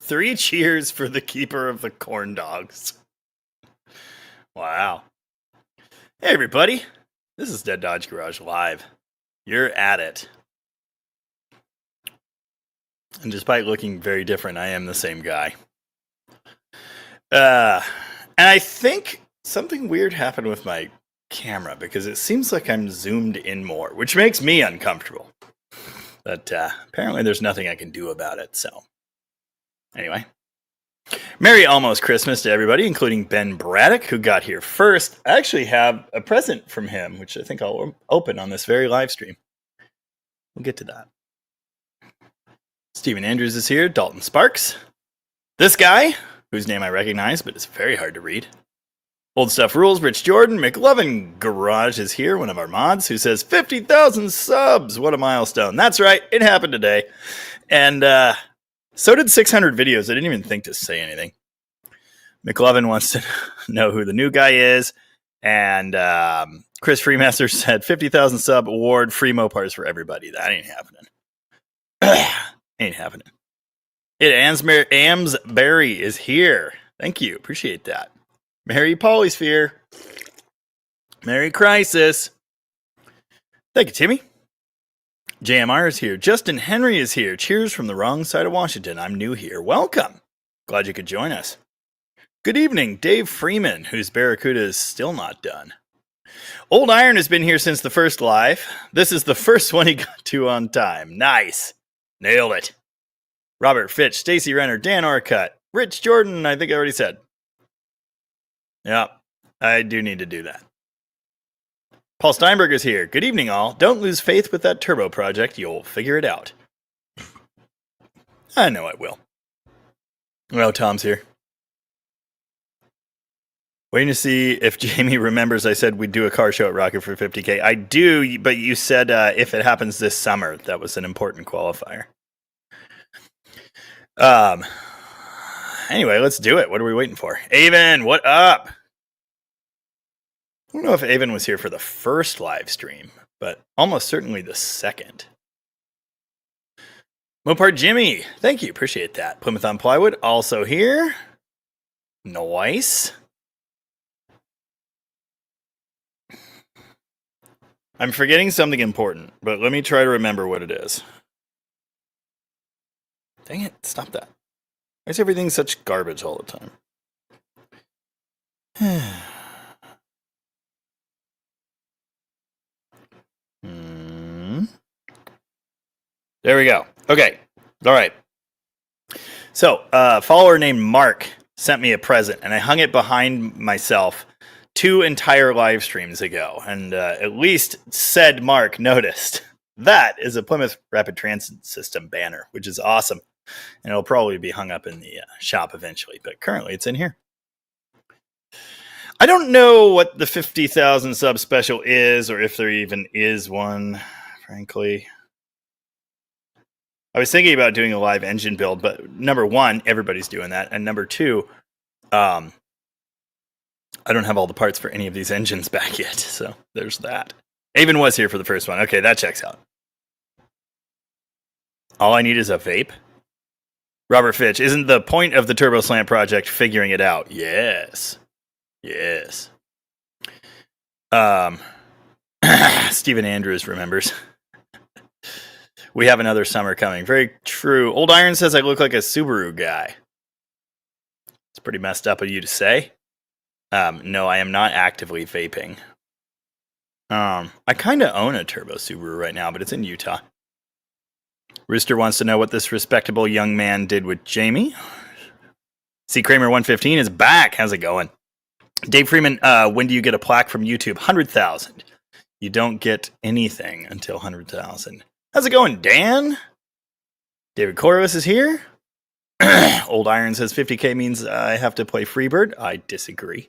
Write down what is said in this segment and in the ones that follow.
3 cheers for the keeper of the corn dogs. Wow. Hey, everybody. This is Dead Dodge Garage Live. You're at it. And despite looking very different, I am the same guy. And I think something weird happened with my camera because it seems like I'm zoomed in more, which makes me uncomfortable. But apparently there's nothing I can do about it, so... Anyway, Merry almost Christmas to everybody, including Ben Braddock, who got here first. I actually have a present from him, which I think I'll open on this very live stream. We'll get to that. Stephen Andrews is here. Dalton Sparks. This guy, whose name I recognize, but it's very hard to read. Old Stuff Rules, Rich Jordan. McLovin Garage is here, one of our mods, who says 50,000 subs. What a milestone. That's right. It happened today. And, so did 600 videos. I didn't even think to say anything. McLovin wants to know who the new guy is. And Chris Freemaster said 50,000 sub award, free Mopars for everybody. That ain't happening. Ain't happening. Amsberry is here. Thank you. Appreciate that. Merry Polysphere. Merry Crisis. Thank you, Timmy. JMR is here. Justin Henry is here. Cheers from the wrong side of Washington. I'm new here. Welcome. Glad you could join us. Good evening, Dave Freeman, whose Barracuda is still not done. Old Iron has been here since the first live. This is the first one he got to on time. Nice. Nailed it. Robert Fitch, Stacy Renner, Dan Orcutt, Rich Jordan, I think I already said. Yeah, I do need to do that. Paul Steinberg is here. Good evening, all. Don't lose faith with that turbo project. You'll figure it out. I know I will. Well, Tom's here. Waiting to see if Jamie remembers I said we'd do a car show at Rocket for 50K. I do, but you said if it happens this summer. That was an important qualifier. Anyway, let's do it. What are we waiting for? Avon, what up? I don't know if Avon was here for the first live stream, but almost certainly the second. Mopar Jimmy, thank you, appreciate that. Plymouth on Plywood, also here. Nice. I'm forgetting something important, but let me try to remember what it is. Dang it, stop that. Why is everything such garbage all the time? There we go. Okay. All right. So, a follower named Mark sent me a present, and I hung it behind myself 2 entire live streams ago. And at least said Mark noticed. That is a Plymouth Rapid Transit System banner, which is awesome. And it'll probably be hung up in the shop eventually, but currently it's in here. I don't know what the 50,000 sub special is, or if there even is one, frankly. I was thinking about doing a live engine build, but number 1, everybody's doing that. And number 2, I don't have all the parts for any of these engines back yet. So there's that. Avon was here for the first one. Okay, that checks out. All I need is a vape. Robert Fitch, isn't the point of the Turbo Slant project figuring it out? Yes. Yes. Stephen Andrews remembers. We have another summer coming. Very true. Old Iron says I look like a Subaru guy. It's pretty messed up of you to say. No, I am not actively vaping. I kind of own a turbo Subaru right now, but it's in Utah. Rooster wants to know what this respectable young man did with Jamie. C. Kramer 115 is back. How's it going? Dave Freeman, when do you get a plaque from YouTube? 100,000. You don't get anything until 100,000. How's it going, Dan? David Corliss is here. Old Iron says 50K means I have to play Freebird. I disagree.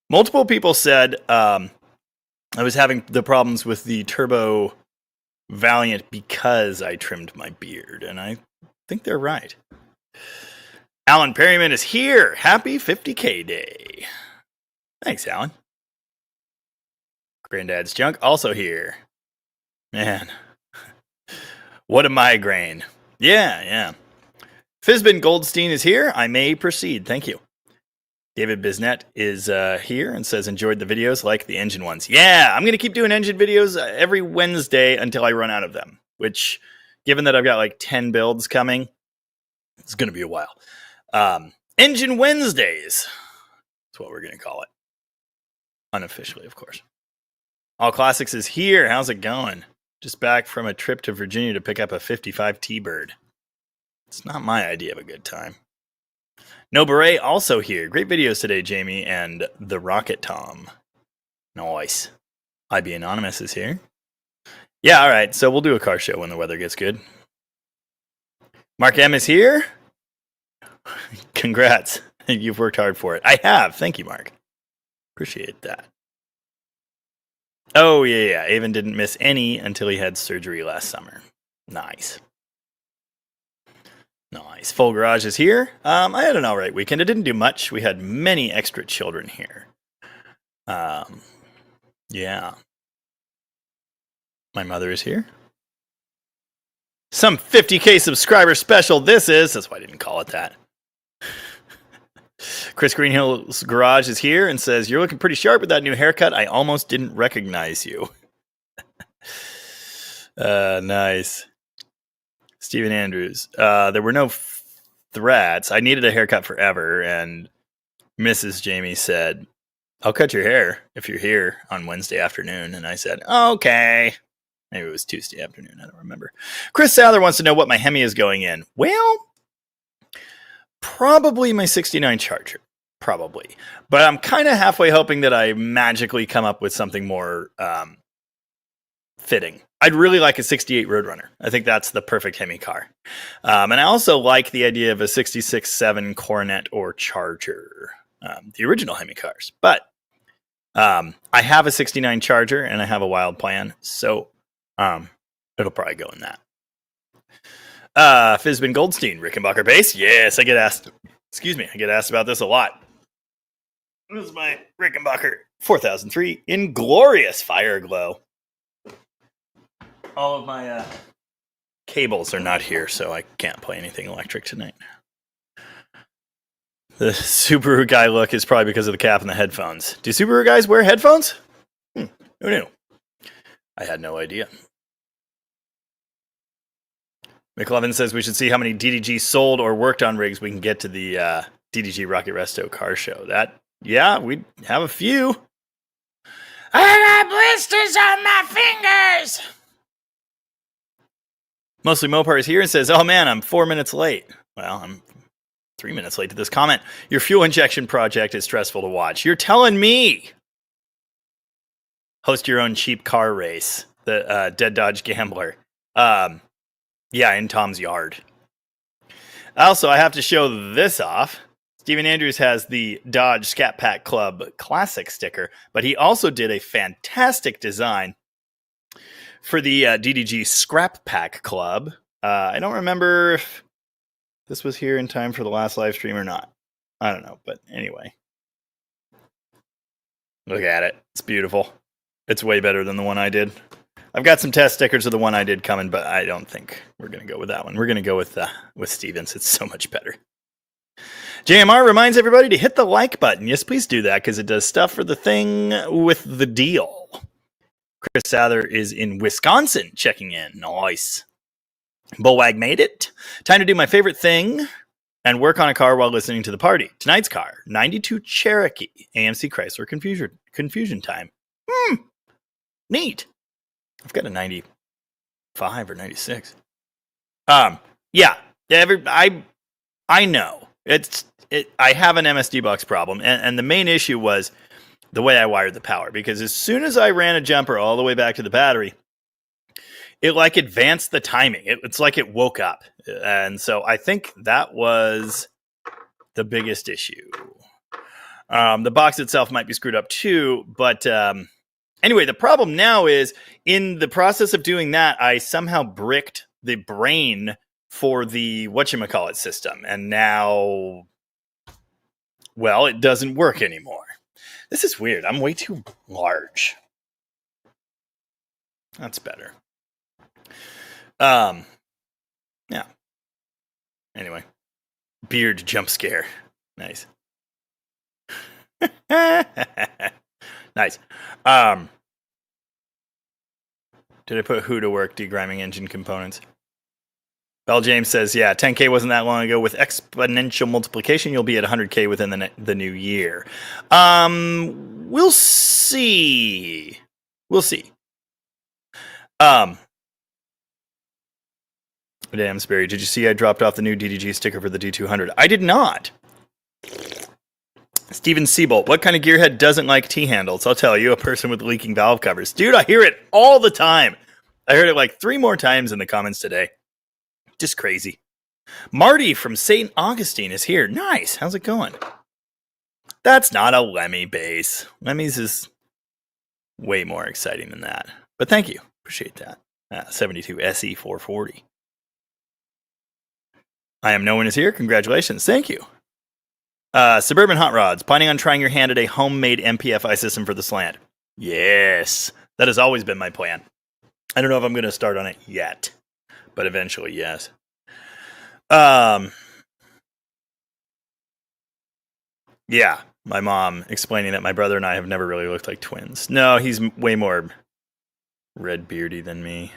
Multiple people said I was having the problems with the Turbo Valiant because I trimmed my beard, and I think they're right. Alan Perryman is here. Happy 50K day. Thanks, Alan. Granddad's Junk also here. Man. What a migraine. Yeah. Fizbin Goldstein is here. I may proceed. Thank you. David Bisnet is here and says, enjoyed the videos like the engine ones. Yeah, I'm going to keep doing engine videos every Wednesday until I run out of them, which, given that I've got like 10 builds coming, it's going to be a while. Engine Wednesdays. That's what we're going to call it. Unofficially, of course. All Classics is here. How's it going? Just back from a trip to Virginia to pick up a 55 T-Bird. It's not my idea of a good time. No Beret also here. Great videos today, Jamie and the Rocket Tom. Nice. IB Anonymous is here. Yeah, all right. So we'll do a car show when the weather gets good. Mark M is here. Congrats. You've worked hard for it. I have. Thank you, Mark. Appreciate that. Oh, yeah. Avon didn't miss any until he had surgery last summer. Nice. Nice. Full Garage is here. I had an all right weekend. I didn't do much. We had many extra children here. Yeah. My mother is here. Some 50K subscriber special this is. That's why I didn't call it that. Chris Greenhill's Garage is here and says, you're looking pretty sharp with that new haircut. I almost didn't recognize you. Nice. Stephen Andrews. There were no threats. I needed a haircut forever, and Mrs. Jamie said, I'll cut your hair if you're here on Wednesday afternoon. And I said, okay. Maybe it was Tuesday afternoon. I don't remember. Chris Souther wants to know what my Hemi is going in. Well, probably my 69 Charger. Probably. But I'm kind of halfway hoping that I magically come up with something more fitting. I'd really like a 68 Roadrunner. I think that's the perfect Hemi car. And I also like the idea of a 66.7 Coronet or Charger, the original Hemi cars. But I have a 69 Charger and I have a wild plan. So it'll probably go in that. Fizbin Goldstein, Rickenbacker base. Yes, I get asked. Excuse me, I get asked about this a lot. This is my Rickenbacker 4003 in glorious fire glow. All of my cables are not here, so I can't play anything electric tonight. The Subaru guy look is probably because of the cap and the headphones. Do Subaru guys wear headphones? Who knew? I had no idea. McLovin says we should see how many DDG sold or worked on rigs we can get to the DDG Rocket Resto car show. Yeah, we have a few. I got blisters on my fingers. Mostly Mopar is here and says, oh man, I'm 4 minutes late. Well, I'm 3 minutes late to this comment. Your fuel injection project is stressful to watch. You're telling me. Host your own cheap car race. The Dead Dodge Gambler. Yeah, in Tom's yard. Also, I have to show this off. Stephen Andrews has the Dodge Scat Pack Club Classic sticker, but he also did a fantastic design for the DDG Scrap Pack Club. I don't remember if this was here in time for the last live stream or not. I don't know, but anyway. Look at it. It's beautiful. It's way better than the one I did. I've got some test stickers of the one I did coming, but I don't think we're going to go with that one. We're going to go with Stevens. It's so much better. JMR reminds everybody to hit the like button. Yes, please do that, because it does stuff for the thing with the deal. Chris Souther is in Wisconsin checking in. Nice. Bullwag made it. Time to do my favorite thing and work on a car while listening to the party. Tonight's car, 92 Cherokee, AMC Chrysler Confusion Time. Neat. I've got a 95 or 96. Yeah. I know. I have an MSD box problem, and the main issue was the way I wired the power, because as soon as I ran a jumper all the way back to the battery, it like advanced the timing. It's like it woke up. And so I think that was the biggest issue. The box itself might be screwed up too, but anyway, the problem now is in the process of doing that, I somehow bricked the brain for the whatchamacallit system. And now, well, it doesn't work anymore. This is weird. I'm way too large. That's better. Yeah. Anyway, beard jump scare. Nice. Nice. Did I put who to work degriming engine components? Bell James says, yeah, 10K wasn't that long ago. With exponential multiplication, you'll be at 100K within the new year. We'll see. We'll see. Damn, Sperry, did you see I dropped off the new DDG sticker for the D200? I did not. Steven Siebold, what kind of gearhead doesn't like T-handles? I'll tell you, a person with leaking valve covers. Dude, I hear it all the time. I heard it like 3 more times in the comments today. Just crazy. Marty from St. Augustine is here. Nice. How's it going? That's not a Lemmy base. Lemmy's is way more exciting than that. But thank you. Appreciate that. 72 SE 440. I am no one is here. Congratulations. Thank you. Suburban Hot Rods. Planning on trying your hand at a homemade MPFI system for the slant. Yes. That has always been my plan. I don't know if I'm going to start on it yet. But eventually, yes. Yeah, my mom explaining that my brother and I have never really looked like twins. No, he's way more red beardy than me.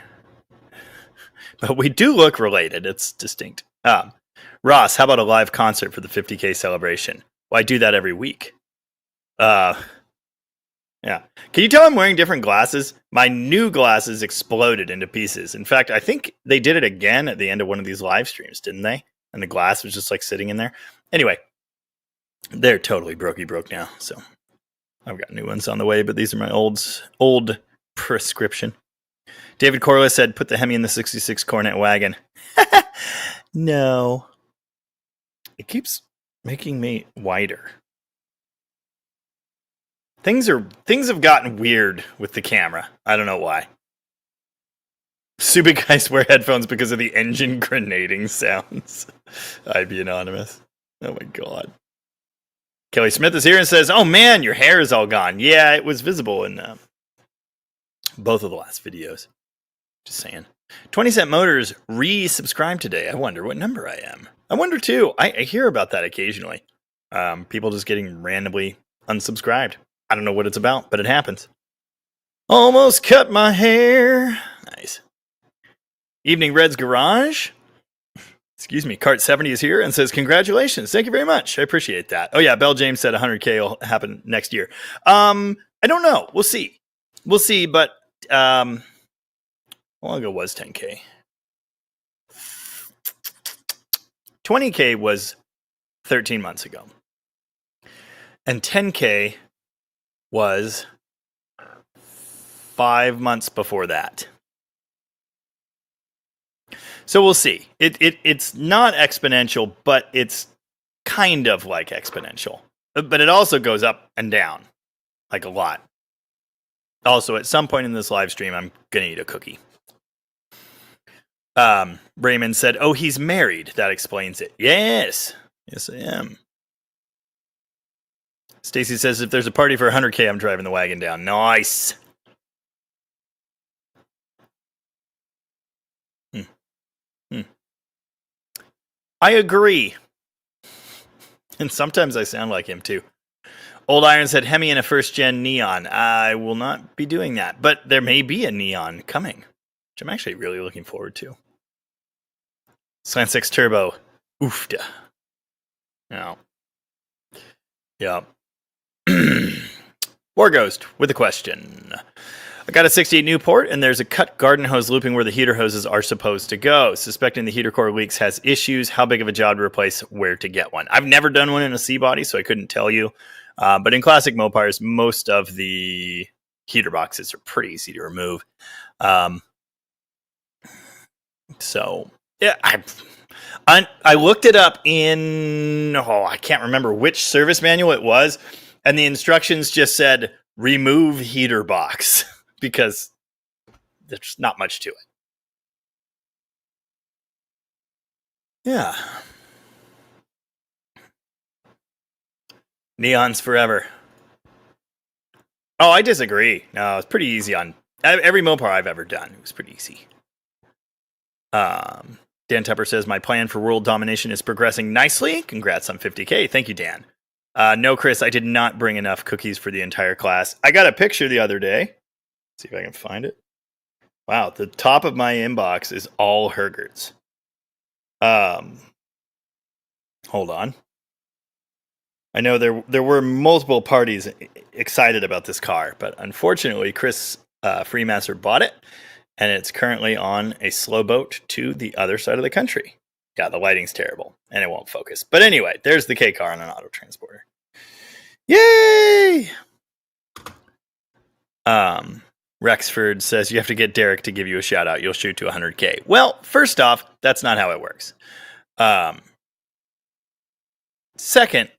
But we do look related. It's distinct. Ross, how about a live concert for the 50K celebration? Well, I do that every week. Yeah. Can you tell I'm wearing different glasses? My new glasses exploded into pieces. In fact, I think they did it again at the end of one of these live streams, didn't they? And the glass was just like sitting in there. Anyway, they're totally broke now. So I've got new ones on the way, but these are my old prescription. David Corliss said, put the Hemi in the 66 Cornet wagon. No. It keeps making me wider. Things have gotten weird with the camera. I don't know why. Subic guys wear headphones because of the engine grenading sounds. I'd be anonymous. Oh my god. Kelly Smith is here and says, oh man, your hair is all gone. Yeah, it was visible in both of the last videos. Just saying. 20 Cent Motors resubscribed today. I wonder what number I am. I wonder too. I hear about that occasionally. People just getting randomly unsubscribed. I don't know what it's about, but it happens. Almost cut my hair. Nice. Evening Red's Garage. Excuse me. Cart 70 is here and says, congratulations. Thank you very much. I appreciate that. Oh yeah, Bell James said 100K will happen next year. I don't know. We'll see. We'll see, but how long ago was 10K? 20K was 13 months ago. And 10K was 5 months before that. So we'll see. It's not exponential, but it's kind of like exponential. But it also goes up and down, like a lot. Also, at some point in this live stream, I'm going to eat a cookie. Raymond said, oh, he's married. That explains it. Yes. Yes, I am. Stacy says, if there's a party for 100K, I'm driving the wagon down. Nice. I agree. And sometimes I sound like him, too. Old Iron said, Hemi in a first-gen Neon. I will not be doing that. But there may be a Neon coming, which I'm actually really looking forward to. Slant 6 Turbo. Oofda. No. Yeah. War Ghost with a question. I got a 68 Newport, and there's a cut garden hose looping where the heater hoses are supposed to go. Suspecting the heater core leaks has issues. How big of a job to replace? Where to get one? I've never done one in a C-body, so I couldn't tell you. But in classic Mopars, most of the heater boxes are pretty easy to remove. So, yeah, I looked it up in, I can't remember which service manual it was, and the instructions just said, remove heater box, because there's not much to it. Yeah. Neons forever. Oh, I disagree. No, it's pretty easy on every Mopar I've ever done. It was pretty easy. Dan Tupper says, my plan for world domination is progressing nicely. Congrats on 50K. Thank you, Dan. No, Chris, I did not bring enough cookies for the entire class. I got a picture the other day. Let's see if I can find it. Wow, the top of my inbox is all Hergerts. Hold on. I know there were multiple parties excited about this car, but unfortunately, Chris Freemaster bought it, and it's currently on a slow boat to the other side of the country. Yeah, the lighting's terrible, and it won't focus. But anyway, there's the K car on an auto transporter. Yay! Rexford says, you have to get Derek to give you a shout out. You'll shoot to 100K. Well, first off, that's not how it works. Second,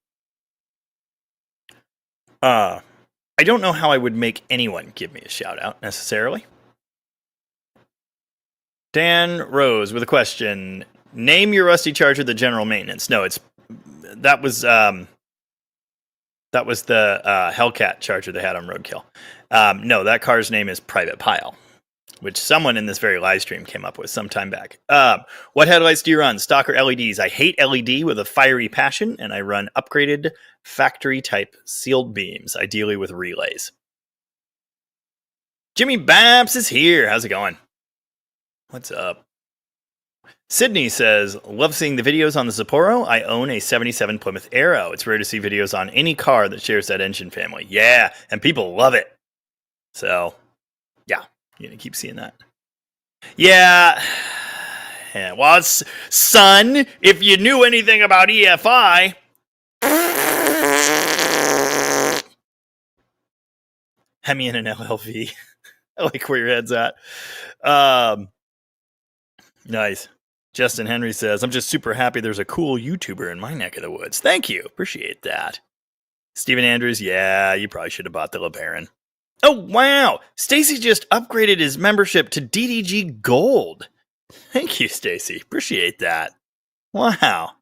I don't know how I would make anyone give me a shout out necessarily. Dan Rose with a question. Name your rusty charger the general maintenance. No, that was the Hellcat charger they had on Roadkill. No, that car's name is Private Pile, which someone in this very live stream came up with some time back. What headlights do you run? Stock or LEDs? I hate LED with a fiery passion, and I run upgraded factory type sealed beams, ideally with relays. Jimmy Babs is here. How's it going? What's up? Sydney says, love seeing the videos on the Sapporo. I own a 77 Plymouth Arrow. It's rare to see videos on any car that shares that engine family. Yeah, and people love it. So, yeah, you're going to keep seeing that. Yeah. Well, son, if you knew anything about EFI. Hemi and an LLV. I like where your head's at. Nice. Justin Henry says, I'm just super happy there's a cool YouTuber in my neck of the woods. Thank you. Appreciate that. Stephen Andrews, yeah, you probably should have bought the LeBaron. Oh, wow. Stacy just upgraded his membership to DDG Gold. Thank you, Stacy. Appreciate that. Wow.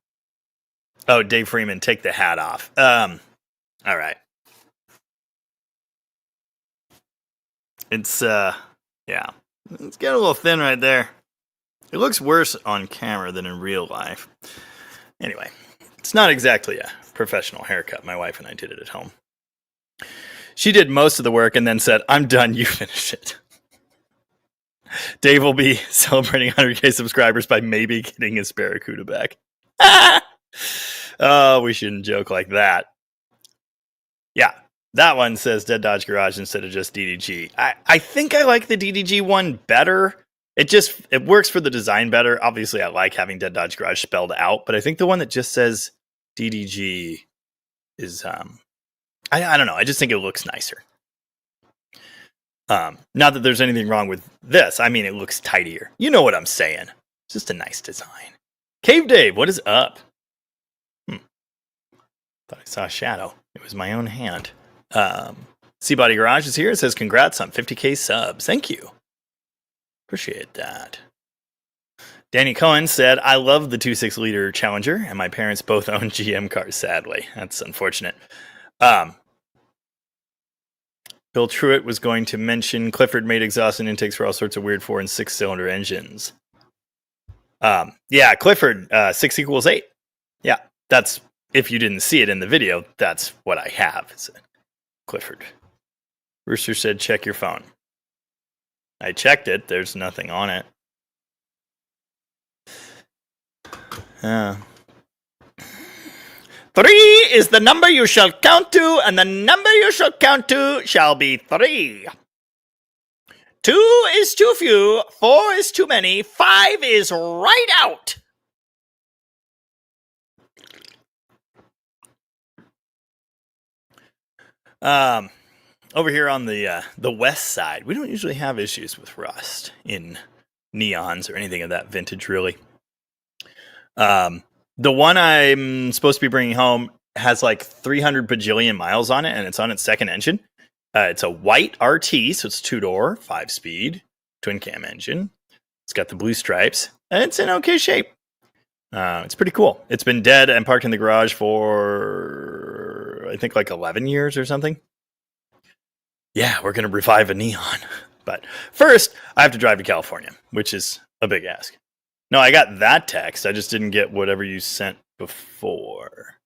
Oh, Dave Freeman, take the hat off. All right. It's, yeah. It's getting a little thin right there. It looks worse on camera than in real life. Anyway, it's not exactly a professional haircut. My wife and I did it at home. She did most of the work and then said, I'm done, you finish it. Dave will be celebrating 100K subscribers by maybe getting his Barracuda back. Oh, we shouldn't joke like that. Yeah, that one says Dead Dodge Garage instead of just DDG. I think I like the DDG one better. It works for the design better. Obviously, I like having Dead Dodge Garage spelled out, but I think the one that just says DDG is, I don't know. I just think it looks nicer. Not that there's anything wrong with this. I mean, it looks tidier. You know what I'm saying. It's just a nice design. Cave Dave, what is up? Thought I saw a shadow. It was my own hand. Seabody Garage is here. It says, congrats on 50K subs. Thank you. Appreciate that. Danny Cohen said, I love the 2.6 liter Challenger, and my parents both own GM cars, sadly. That's unfortunate. Bill Truitt was going to mention Clifford made exhaust and intakes for all sorts of weird 4 and 6 cylinder engines. Yeah, Clifford, 6 equals 8. Yeah, that's, if you didn't see it in the video, that's what I have. It's Clifford. Rooster said, check your phone. I checked it. There's nothing on it. 3 is the number you shall count to, and the number you shall count to shall be 3. 2 is too few, 4 is too many, 5 is right out. Over here on the west side, we don't usually have issues with rust in neons or anything of that vintage, really. The one I'm supposed to be bringing home has like 300 bajillion miles on it, and it's on its second engine. It's a white RT, so it's 2-door, 5-speed, twin cam engine. It's got the blue stripes, and it's in okay shape. It's pretty cool. It's been dead and parked in the garage for, I think, like 11 years or something. Yeah, we're going to revive a neon. But first, I have to drive to California, which is a big ask. No, I got that text. I just didn't get whatever you sent before.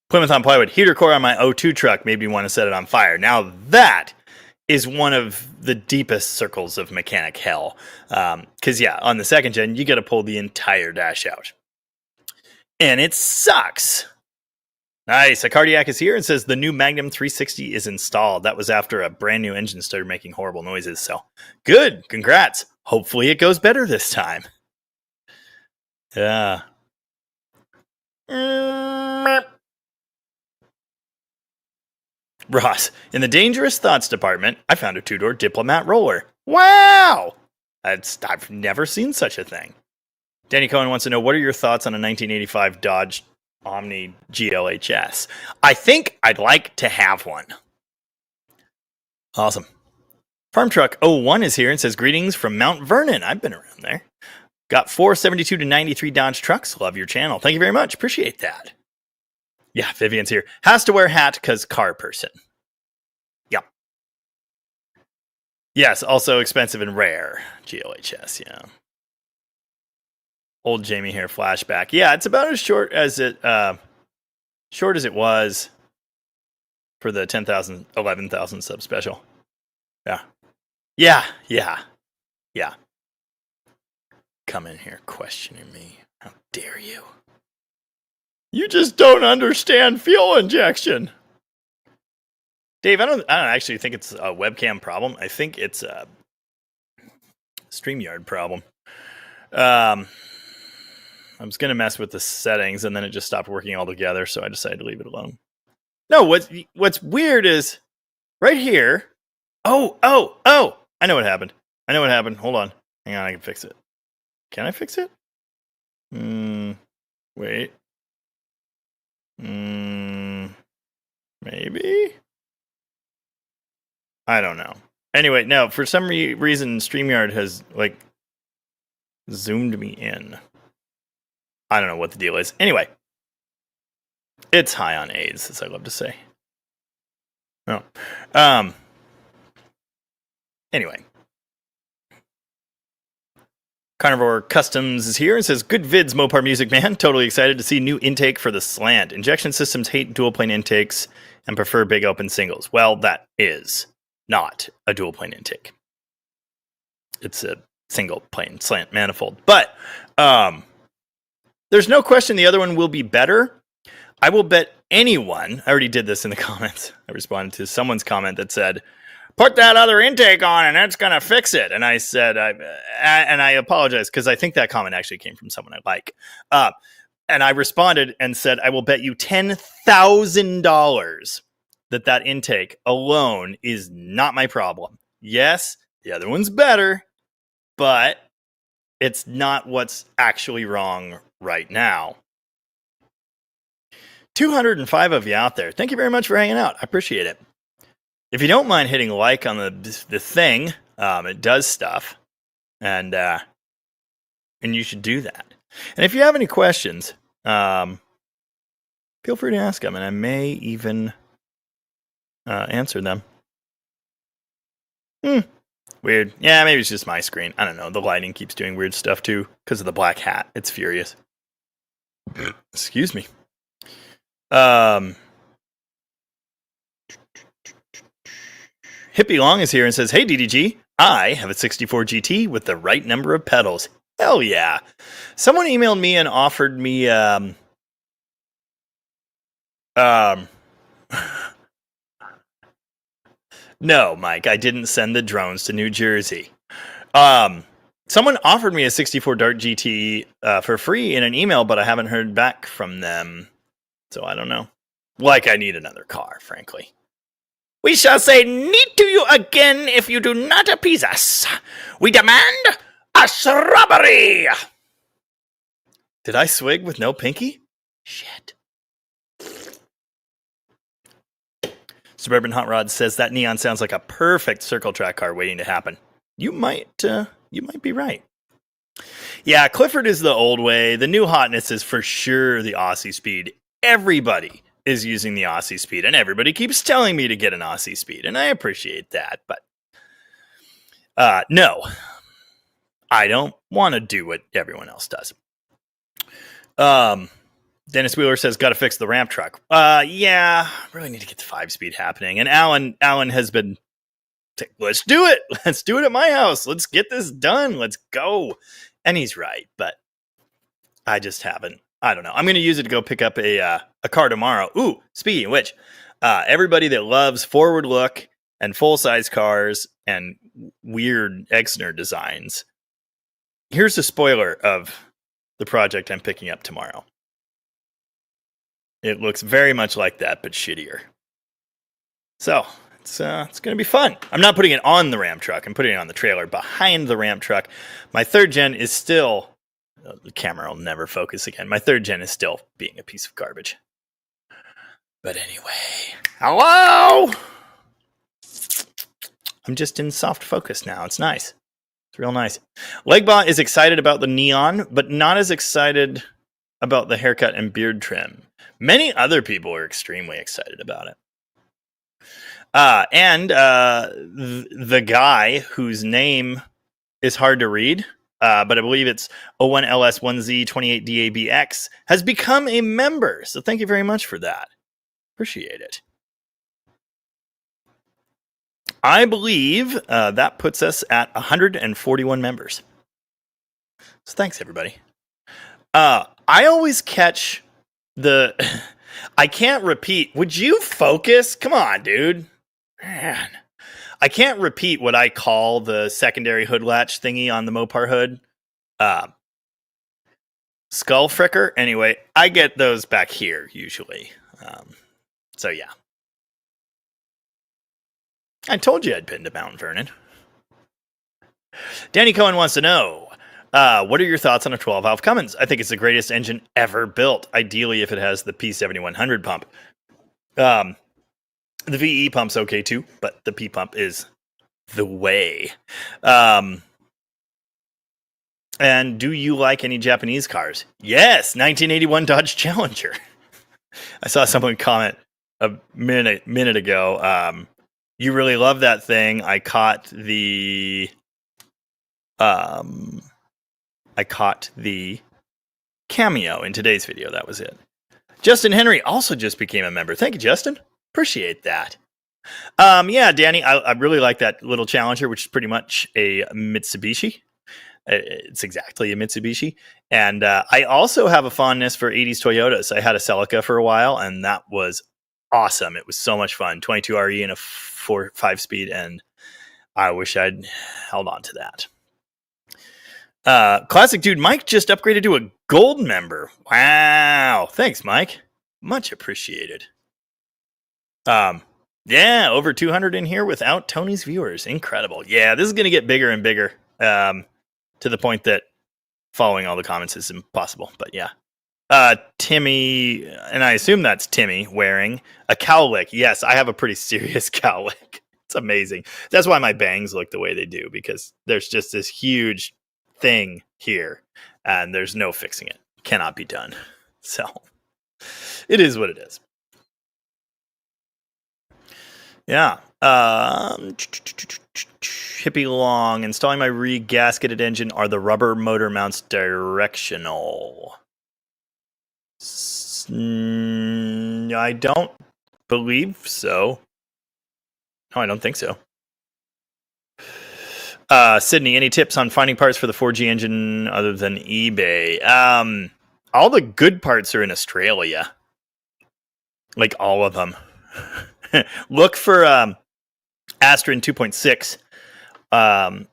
Plymouth on plywood. Heater core on my O2 truck made me want to set it on fire. Now that is one of the deepest circles of mechanic hell. Because, yeah, on the second gen, you got to pull the entire dash out. And it sucks. Nice. A cardiac is here and says the new Magnum 360 is installed. That was after a brand new engine started making horrible noises. So good. Congrats. Hopefully it goes better this time. Yeah. Ross, in the dangerous thoughts department, I found a 2-door Diplomat roller. Wow! I've never seen such a thing. Danny Cohen wants to know, what are your thoughts on a 1985 Dodge Omni GLHS? I think I'd like to have one. Awesome. Farm Truck 01 is here and says, greetings from Mount Vernon. I've been around there. Got 472 to 93 Dodge trucks. Love your channel. Thank you very much. Appreciate that. Yeah, Vivian's here. Has to wear hat because car person. Yep. Yes, also expensive and rare. GLHS, yeah. Old Jamie here flashback. Yeah, it's about as short as it was for the 10,000, 11,000 sub special. Yeah. Come in here questioning me. How dare you? You just don't understand fuel injection. Dave, I don't actually think it's a webcam problem. I think it's a StreamYard problem. I was going to mess with the settings, and then it just stopped working altogether, so I decided to leave it alone. No, what's weird is right here. Oh! I know what happened. Hold on. Hang on, I can fix it. Can I fix it? Wait. Maybe? I don't know. Anyway, no, for some reason, StreamYard has, zoomed me in. I don't know what the deal is. Anyway, it's high on AIDS, as I love to say. No. Anyway. Carnivore Customs is here and says, good vids, Mopar Music Man. Totally excited to see new intake for the slant. Injection systems hate dual plane intakes and prefer big open singles. Well, that is not a dual plane intake. It's a single plane slant manifold. But there's no question the other one will be better. I will bet anyone, I already did this in the comments. I responded to someone's comment that said, put that other intake on and that's going to fix it. And I said, and I apologize because I think that comment actually came from someone I like. And I responded and said, I will bet you $10,000 that intake alone is not my problem. Yes, the other one's better, but it's not what's actually wrong right now. 205 of you out there. Thank you very much for hanging out. I appreciate it. If you don't mind hitting like on the thing, it does stuff, and you should do that. And if you have any questions, feel free to ask them, and I may even answer them. Weird. Yeah, maybe it's just my screen. I don't know. The lighting keeps doing weird stuff too because of the black hat. It's furious. Excuse me. Hippie Long is here and says, hey, DDG, I have a 64 GT with the right number of pedals. Hell yeah. Someone emailed me and offered me, no, Mike, I didn't send the drones to New Jersey. Someone offered me a 64 Dart GT for free in an email, but I haven't heard back from them. So I don't know. I need another car, frankly. We shall say need to you again if you do not appease us. We demand a strawberry. Did I swig with no pinky? Shit. Suburban Hot Rod says that neon sounds like a perfect circle track car waiting to happen. You might be right. Yeah, Clifford is the old way. The new hotness is for sure the Aussie speed. Everybody is using the Aussie speed, and everybody keeps telling me to get an Aussie speed, and I appreciate that, but no, I don't want to do what everyone else does. Dennis Wheeler says, got to fix the ramp truck. Yeah, really need to get the 5-speed happening. And Alan has been, let's do it. Let's do it at my house. Let's get this done. Let's go. And he's right, but I just haven't. I don't know. I'm going to use it to go pick up a car tomorrow. Ooh, speaking of which, everybody that loves forward look and full-size cars and weird Exner designs, here's a spoiler of the project I'm picking up tomorrow. It looks very much like that, but shittier. So it's going to be fun. I'm not putting it on the Ram truck. I'm putting it on the trailer behind the Ram truck. My 3rd gen is still... the camera will never focus again. My 3rd gen is still being a piece of garbage. But anyway, hello! I'm just in soft focus now. It's nice. It's real nice. Legbaugh is excited about the neon, but not as excited about the haircut and beard trim. Many other people are extremely excited about it. And the guy whose name is hard to read, but I believe it's O1LS1Z28DABX, has become a member. So thank you very much for that. Appreciate it. I believe that puts us at 141 members. So thanks, everybody. I always catch the... I can't repeat. Would you focus? Come on, dude. Man. I can't repeat what I call the secondary hood latch thingy on the Mopar hood. Skull fricker. Anyway, I get those back here usually. So yeah. I told you I'd been to Mount Vernon. Danny Cohen wants to know, what are your thoughts on a 12-valve Cummins? I think it's the greatest engine ever built. Ideally, if it has the P7100 pump. The VE pump's okay too, but the P pump is the way. And do you like any Japanese cars? Yes, 1981 Dodge Challenger. I saw someone comment a minute ago. You really love that thing. I caught the cameo in today's video. That was it. Justin Henry also just became a member. Thank you, Justin. Appreciate that. Yeah, Danny, I really like that little Challenger, which is pretty much a Mitsubishi. It's exactly a Mitsubishi. And I also have a fondness for 80s Toyotas. I had a Celica for a while, and that was awesome. It was so much fun. 22RE and a 5-speed, and I wish I'd held on to that. Classic Dude Mike just upgraded to a gold member. Wow. Thanks, Mike. Much appreciated. Yeah, over 200 in here without Tony's viewers. Incredible. Yeah, this is going to get bigger and bigger, to the point that following all the comments is impossible. But yeah. Timmy, and I assume that's Timmy, wearing a cowlick. Yes, I have a pretty serious cowlick. It's amazing. That's why my bangs look the way they do, because there's just this huge thing here, and there's no fixing it. Cannot be done. So, it is what it is. Yeah. Hippie Long. Installing my re-gasketed engine. Are the rubber motor mounts directional? I don't believe so. No, I don't think so. Sydney, any tips on finding parts for the 4G engine other than eBay? All the good parts are in Australia. Like all of them. Look for Astron 2.6,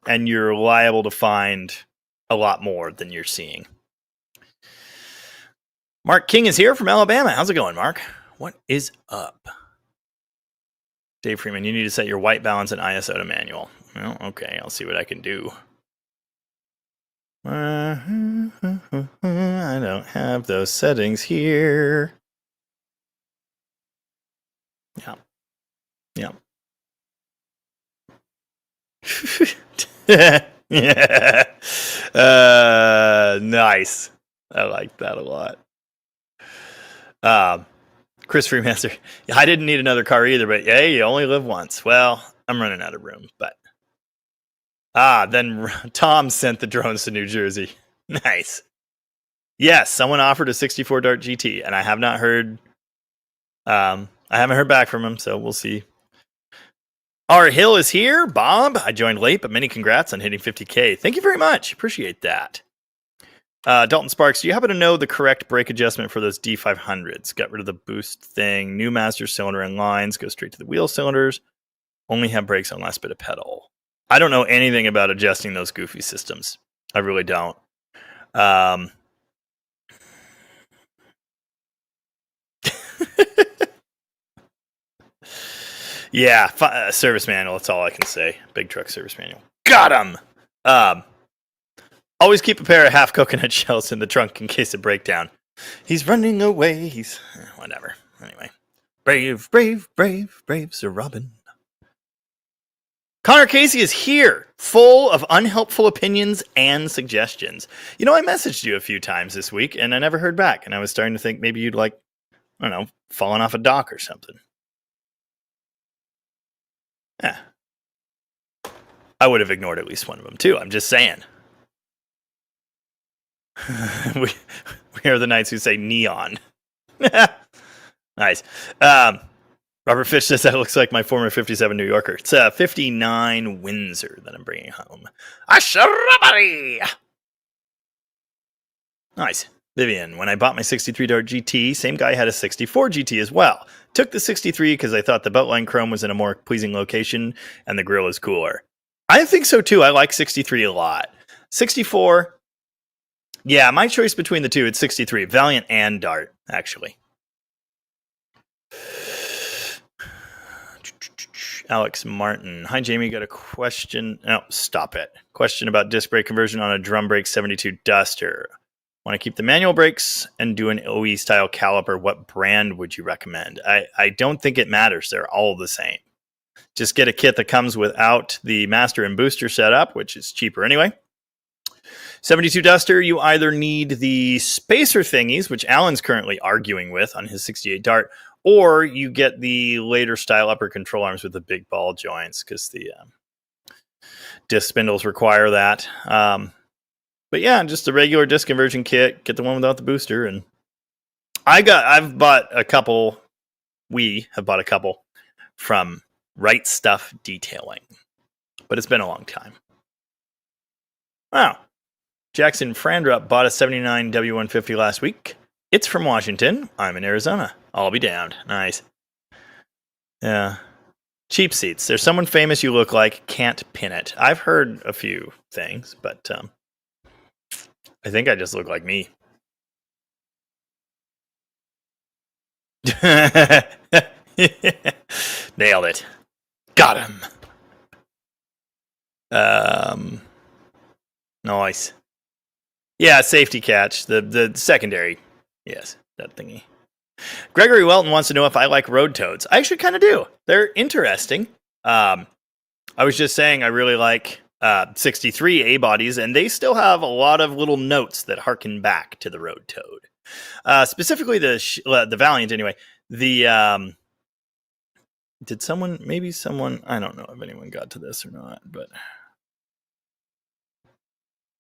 and you're liable to find a lot more than you're seeing. Mark King is here from Alabama. How's it going, Mark? What is up? Dave Freeman, you need to set your white balance and ISO to manual. Well, okay, I'll see what I can do. I don't have those settings here. Yeah. Yeah. Yeah. Nice. I like that a lot. Chris Freemaster. I didn't need another car either, but hey, you only live once. Well, I'm running out of room, but then Tom sent the drones to New Jersey. Nice. Yes, someone offered a 64 Dart GT, and I have not heard. I haven't heard back from him, so we'll see. Our Hill is here, Bob. I joined late, but many congrats on hitting 50K. Thank you very much. Appreciate that. Dalton Sparks, do you happen to know the correct brake adjustment for those D500s? Got rid of the boost thing, new master cylinder and lines, go straight to the wheel cylinders, only have brakes on last bit of pedal. I don't know anything about adjusting those goofy systems. I really don't. Yeah, service manual, that's all I can say. Big truck service manual. Got him! Always keep a pair of half coconut shells in the trunk in case of breakdown. He's running away. He's whatever. Anyway. Brave, brave, brave, brave Sir Robin. Connor Casey is here, full of unhelpful opinions and suggestions. You know, I messaged you a few times this week, and I never heard back. And I was starting to think maybe you'd I don't know, fallen off a dock or something. Yeah. I would have ignored at least one of them, too. I'm just saying. we are the knights who say neon. Nice. Robert Fish says that looks like my former 57 New Yorker. It's a 59 Windsor that I'm bringing home. A shrubbery! Nice. Vivian, when I bought my 63 Dart GT, same guy had a 64 GT as well. Took the 63 because I thought the beltline chrome was in a more pleasing location and the grill is cooler. I think so too. I like 63 a lot. 64, yeah, my choice between the two, it's 63. Valiant and Dart, actually. Alex Martin. Hi, Jamie. Got a question. No, stop it. Question about disc brake conversion on a drum brake 72 Duster. Want to keep the manual brakes and do an OE style caliper. What brand would you recommend? I don't think it matters. They're all the same. Just get a kit that comes without the master and booster setup, which is cheaper anyway. 72 Duster, you either need the spacer thingies, which Alan's currently arguing with on his 68 Dart, or you get the later style upper control arms with the big ball joints because the disc spindles require that. But yeah, just the regular disc conversion kit. Get the one without the booster, and I've bought a couple. We have bought a couple from Right Stuff Detailing, but it's been a long time. Wow. Jackson Frandrup bought a 79 W150 last week. It's from Washington. I'm in Arizona. I'll be damned. Nice. Yeah. Cheap seats. There's someone famous you look like. Can't pin it. I've heard a few things, but I think I just look like me. Nailed it. Got him. Nice. Yeah, safety catch. The secondary. Yes, that thingy. Gregory Welton wants to know if I like road toads. I actually kind of do. They're interesting. I was just saying I really like 63 A-bodies, and they still have a lot of little notes that harken back to the road toad. Specifically the Valiant anyway. The did someone, maybe someone, I don't know if anyone got to this or not, but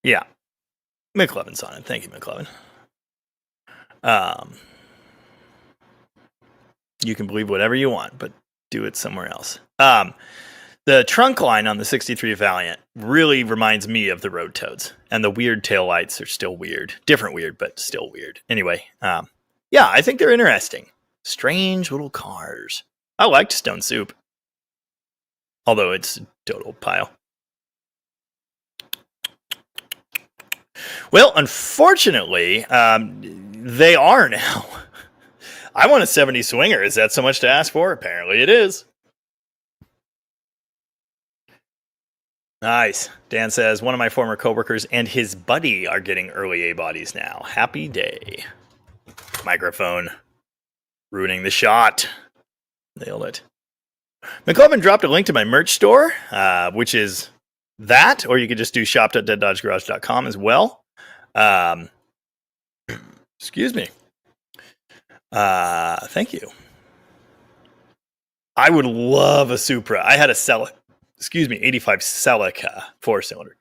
yeah. McLevin's on it. Thank you, McLevin. You can believe whatever you want, but do it somewhere else. The trunk line on the 63 Valiant really reminds me of the road toads, and the weird taillights are still weird. Different weird, but still weird. Anyway, yeah, I think they're interesting. Strange little cars. I liked Stone Soup, although it's a total pile. Well, unfortunately, they are now. I want a 70 Swinger. Is that so much to ask for? Apparently it is. Nice. Dan says, one of my former coworkers and his buddy are getting early A-bodies now. Happy day. Microphone. Ruining the shot. Nailed it. McLovin dropped a link to my merch store, which is that, or you could just do shop.deaddodgegarage.com as well. Excuse me. Thank you. I would love a Supra. I had a Celica, 85 Celica 4-cylinder.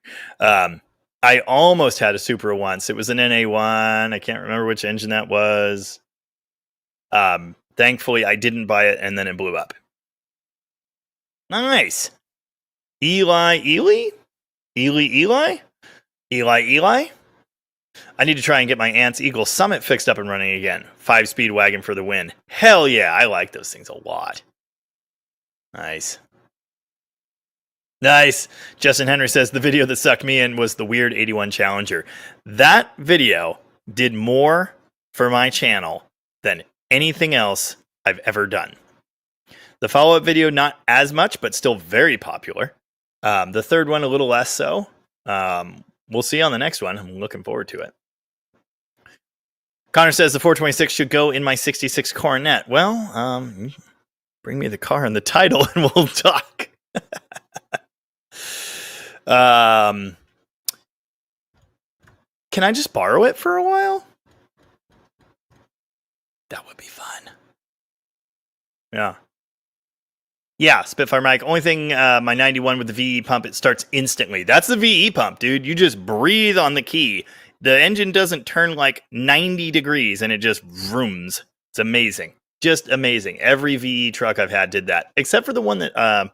I almost had a Supra once. It was an NA1. I can't remember which engine that was. Thankfully, I didn't buy it, and then it blew up. Nice. Eli? I need to try and get my Aunt's Eagle Summit fixed up and running again. 5-speed wagon for the win. Hell yeah, I like those things a lot. Nice. Justin Henry says the video that sucked me in was the weird 81 Challenger. That video did more for my channel than anything else I've ever done. The follow-up video, not as much, but still very popular. The third one, a little less so. We'll see on the next one. I'm looking forward to it. Connor says the 426 should go in my 66 Coronet. Well, bring me the car and the title and we'll talk. Can I just borrow it for a while? That would be fun. Yeah, Spitfire Mike. Only thing, my 91 with the VE pump, it starts instantly. That's the VE pump, dude. You just breathe on the key. The engine doesn't turn like 90 degrees and it just vrooms. It's amazing. Just amazing. Every VE truck I've had did that, except for the one that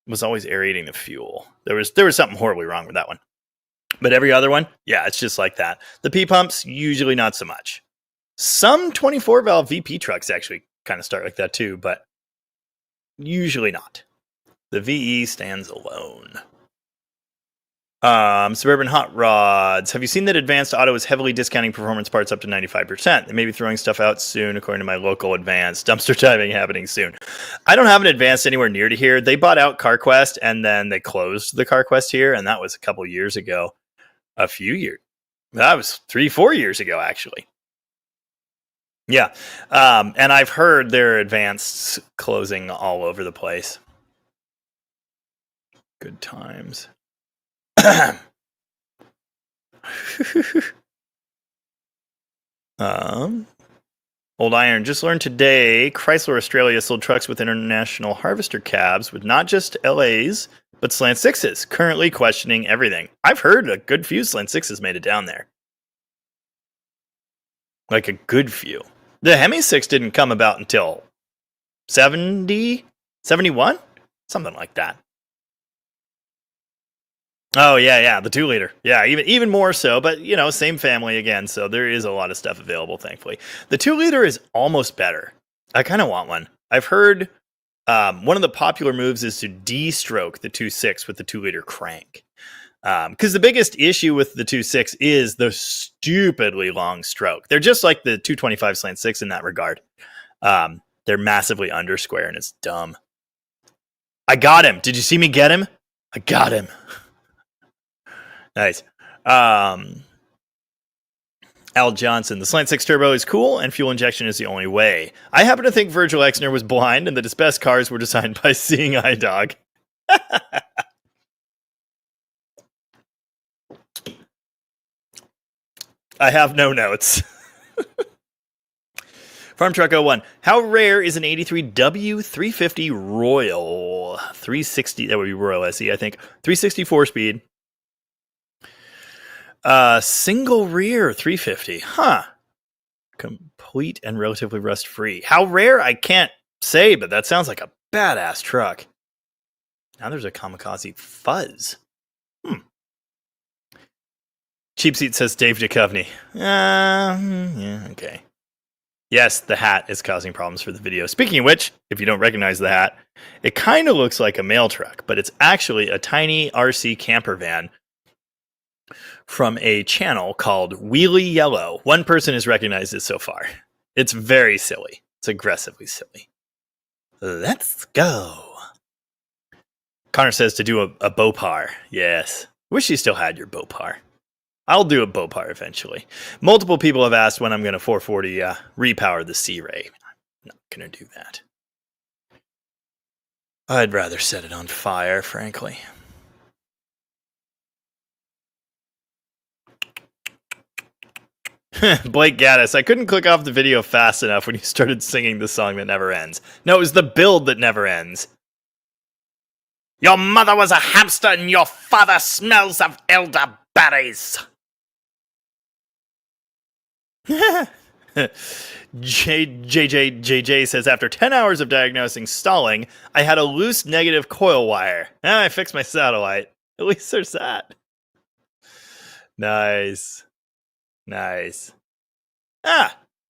was always aerating the fuel. There was something horribly wrong with that one. But every other one, yeah, it's just like that. The P pumps, usually not so much. Some 24 valve VP trucks actually kind of start like that too, but usually not. The VE stands alone. Suburban Hot Rods. Have you seen that Advanced Auto is heavily discounting performance parts up to 95%? They may be throwing stuff out soon, according to my local Advanced. Dumpster diving happening soon. I don't have an Advanced anywhere near to here. They bought out CarQuest, and then they closed the CarQuest here, and that was a couple years ago. A few years. That was 3-4 years ago, actually. Yeah. And I've heard their Advanced closing all over the place. Good times. Old Iron just learned today Chrysler Australia sold trucks with international harvester cabs with not just LAs but slant sixes, currently questioning everything. I've heard a good few slant sixes made it down there. Like a good few. The Hemi 6 didn't come about until 70, 71? Something like that. Oh, yeah, the 2-liter. Yeah, even more so, but, same family again, so there is a lot of stuff available, thankfully. The 2-liter is almost better. I kind of want one. I've heard one of the popular moves is to de-stroke the 2.6 with the 2-liter crank. Because the biggest issue with the 2.6 is the stupidly long stroke. They're just like the 225 slant 6 in that regard. They're massively under square, and it's dumb. I got him. Did you see me get him? I got him. Nice. Al Johnson, the Slant 6 Turbo is cool, and fuel injection is the only way. I happen to think Virgil Exner was blind, and that his best cars were designed by Seeing Eye Dog. I have no notes. Farm Truck 01. How rare is an 83 W350 Royal? 360, that would be Royal SE, I think. 364 speed. Single rear 350. Huh. Complete and relatively rust free. How rare? I can't say, but that sounds like a badass truck. Now there's a Kamikaze Fuzz. Cheap Seat says Dave Duchovny. Yeah, okay. Yes, the hat is causing problems for the video. Speaking of which, if you don't recognize the hat, it kind of looks like a mail truck, but it's actually a tiny RC camper van from a channel called Wheelie Yellow. One person has recognized it so far. It's very silly. It's aggressively silly. Let's go. Connor says to do a Bopar. Yes. Wish you still had your Bopar. I'll do a Bopar eventually. Multiple people have asked when I'm going to 440 repower the C-Ray. I'm not going to do that. I'd rather set it on fire, frankly. Blake Gaddis, I couldn't click off the video fast enough when you started singing the song that never ends. No, it was the build that never ends. Your mother was a hamster and your father smells of elderberries. JJ says, after 10 hours of diagnosing stalling, I had a loose negative coil wire. I fixed my satellite. At least there's that. Nice.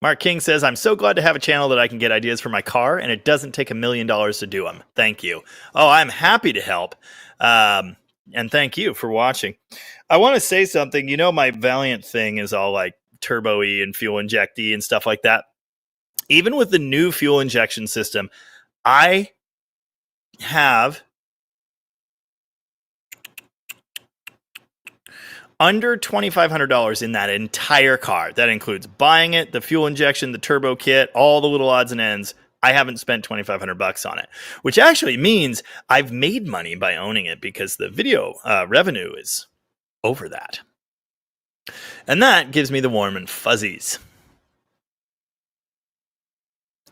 Mark King says, I'm so glad to have a channel that I can get ideas for my car, and it doesn't take $1 million to do them. Thank you. Oh, I'm happy to help. And thank you for watching. I want to say something. You know, my Valiant thing is all like turbo-y and fuel inject-y and stuff like that. Even with the new fuel injection system, I have under $2,500 in that entire car. That includes buying it, the fuel injection, the turbo kit, all the little odds and ends. I haven't spent $2,500 on it, which actually means I've made money by owning it because the video revenue is over that. And that gives me the warm and fuzzies.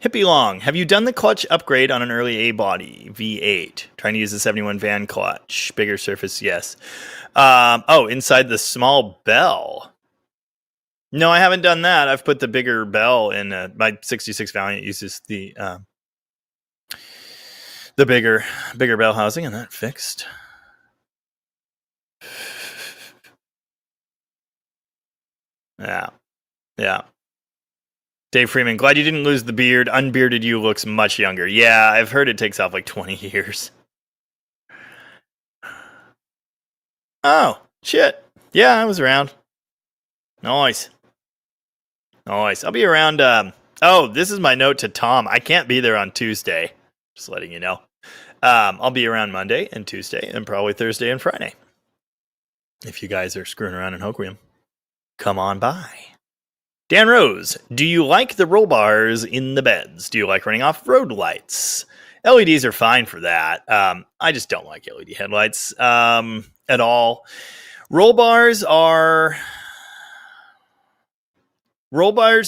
Hippie Long, have you done the clutch upgrade on an early A body V8? Trying to use the 71 van clutch. Bigger surface, yes. Inside the small bell. No, I haven't done that. I've put the bigger bell in. My 66 Valiant uses the bigger bell housing, and that fixed. Yeah. Dave Freeman, glad you didn't lose the beard. Unbearded you looks much younger. Yeah, I've heard it takes off like 20 years. Oh, shit. Yeah, I was around. Nice. I'll be around. This is my note to Tom. I can't be there on Tuesday. Just letting you know. I'll be around Monday and Tuesday and probably Thursday and Friday. If you guys are screwing around in Hoquiam, come on by. Dan Rose, do you like the roll bars in the beds? Do you like running off road lights? LEDs are fine for that. I just don't like LED headlights at all. Roll bars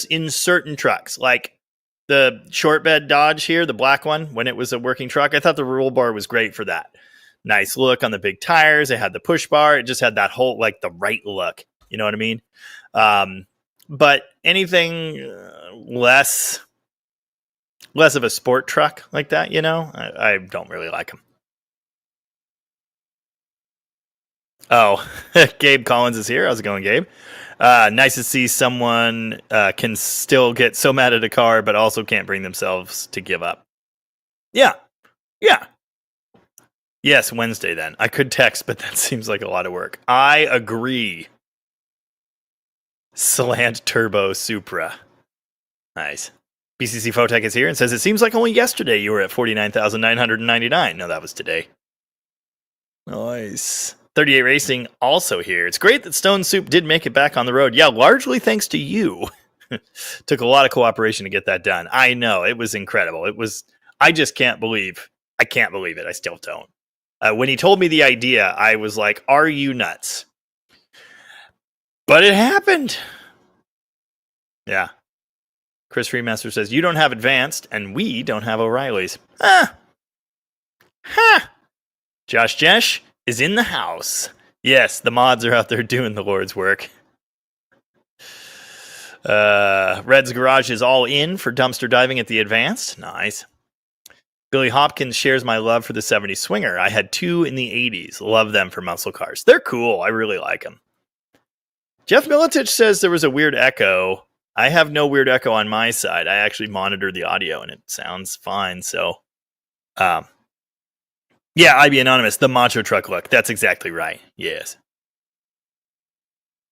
in certain trucks, like the short bed Dodge here, the black one, when it was a working truck. I thought the roll bar was great for that. Nice look on the big tires. It had the push bar. It just had that whole, like, the right look. You know what I mean? But anything less of a sport truck like that, you know, I don't really like them. Oh, Gabe Collins is here. How's it going, Gabe? Nice to see someone can still get so mad at a car, but also can't bring themselves to give up. Yeah. Yes, Wednesday then. I could text, but that seems like a lot of work. I agree. Slant Turbo Supra. Nice. BCC Photech is here and says, it seems like only yesterday you were at 49,999. No, that was today. Nice. 38 Racing also here. It's great that Stone Soup did make it back on the road. Yeah, largely thanks to you. Took a lot of cooperation to get that done. I know. It was incredible. I just can't believe. I can't believe it. I still don't. When he told me the idea, I was like, are you nuts? But it happened. Yeah. Chris Freemaster says, you don't have Advanced, and we don't have O'Reilly's. Josh Jesh is in the house. Yes, the mods are out there doing the Lord's work. Red's Garage is all in for dumpster diving at the Advanced. Nice. Billy Hopkins shares my love for the 70s Swinger. I had 2 in the 80s. Love them for muscle cars. They're cool. I really like them. Jeff Militich says there was a weird echo. I have no weird echo on my side. I actually monitored the audio and it sounds fine. So, yeah, IB Anonymous, the macho truck look. That's exactly right. Yes.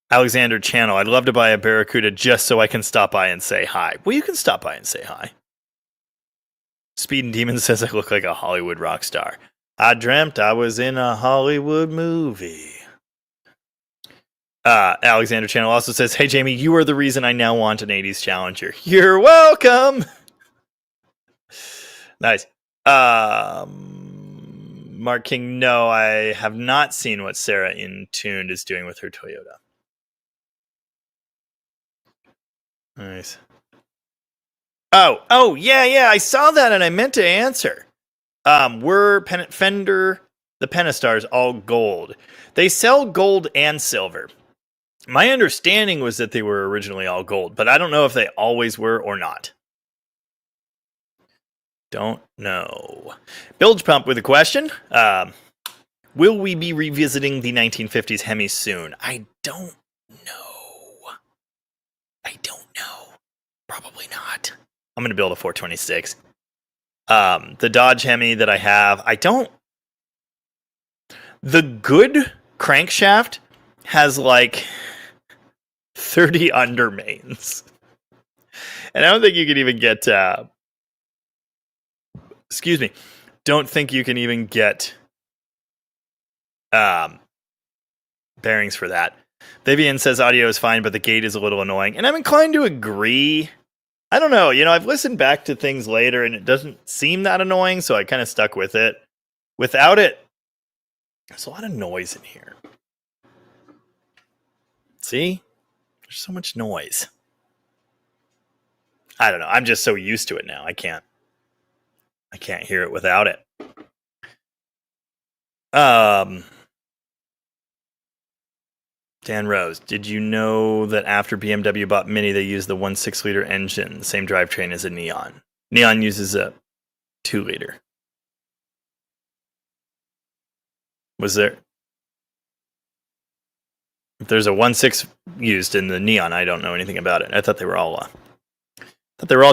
Alexander Channel, I'd love to buy a Barracuda just so I can stop by and say hi. Well, you can stop by and say hi. Speed and Demon says I look like a Hollywood rock star. I dreamt I was in a Hollywood movie. Alexander Channel also says, hey, Jamie, you are the reason I now want an 80s Challenger. You're welcome. Nice. Mark King, no, I have not seen what Sarah in Tuned is doing with her Toyota. Nice. Oh, yeah, I saw that and I meant to answer. Were Fender, the Pentastars, all gold? They sell gold and silver. My understanding was that they were originally all gold, but I don't know if they always were or not. Don't know. Bilge Pump with a question. Will we be revisiting the 1950s Hemi soon? I don't know. Probably not. I'm going to build a 426. The Dodge Hemi that I have, the good crankshaft has like 30 undermains. And I don't think you can even get, don't think you can even get bearings for that. Vivian says audio is fine, but the gate is a little annoying. And I'm inclined to agree. I don't know. I've listened back to things later and it doesn't seem that annoying, so I kind of stuck with it. Without it, there's a lot of noise in here. See? There's so much noise. I don't know. I'm just so used to it now. I can't hear it without it. Dan Rose, did you know that after BMW bought Mini, they used the 1.6-liter engine, the same drivetrain as a Neon? Neon uses a 2-liter. Was there? If there's a 1.6 used in the Neon, I don't know anything about it. I thought they were all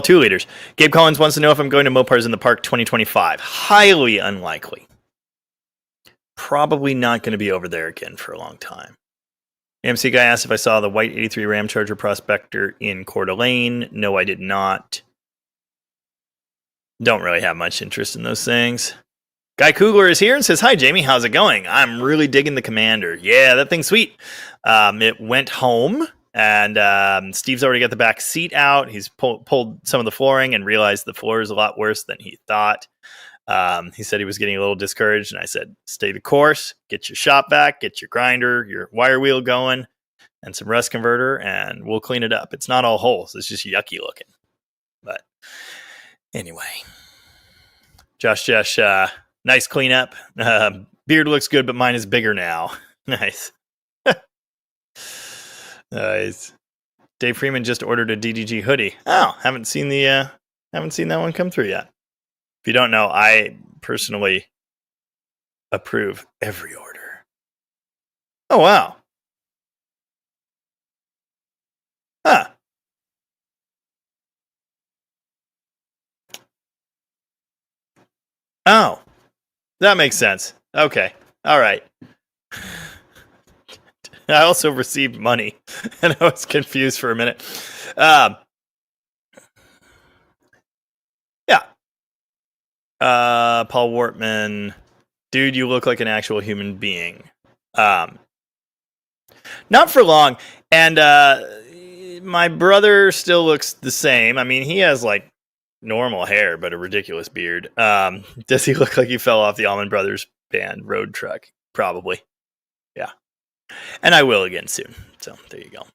2 liters. Gabe Collins wants to know if I'm going to Mopars in the Park 2025. Highly unlikely. Probably not going to be over there again for a long time. AMC guy asked if I saw the white 83 Ram Charger Prospector in Coeur d'Alene. No, I did not. Don't really have much interest in those things. Guy Kugler is here and says, hi, Jamie. How's it going? I'm really digging the Commander. Yeah, that thing's sweet. It went home, and Steve's already got the back seat out. He's pulled some of the flooring and realized the floor is a lot worse than he thought. He said he was getting a little discouraged, and I said, stay the course, get your shop vac, get your grinder, your wire wheel going, and some rust converter, and we'll clean it up. It's not all holes. It's just yucky looking. But anyway, Josh, nice cleanup. Beard looks good, but mine is bigger now. Nice. Nice. Dave Freeman just ordered a DDG hoodie. Oh, haven't seen that one come through yet. If you don't know, I personally approve every order. Oh, wow. Huh. Oh, that makes sense. Okay. All right. I also received money, and I was confused for a minute. Yeah. Paul Wortman, dude, you look like an actual human being. Not for long. And my brother still looks the same. I mean, he has like normal hair, but a ridiculous beard. Does he look like he fell off the Allman Brothers band road truck? Probably. Yeah. And I will again soon. So there you go.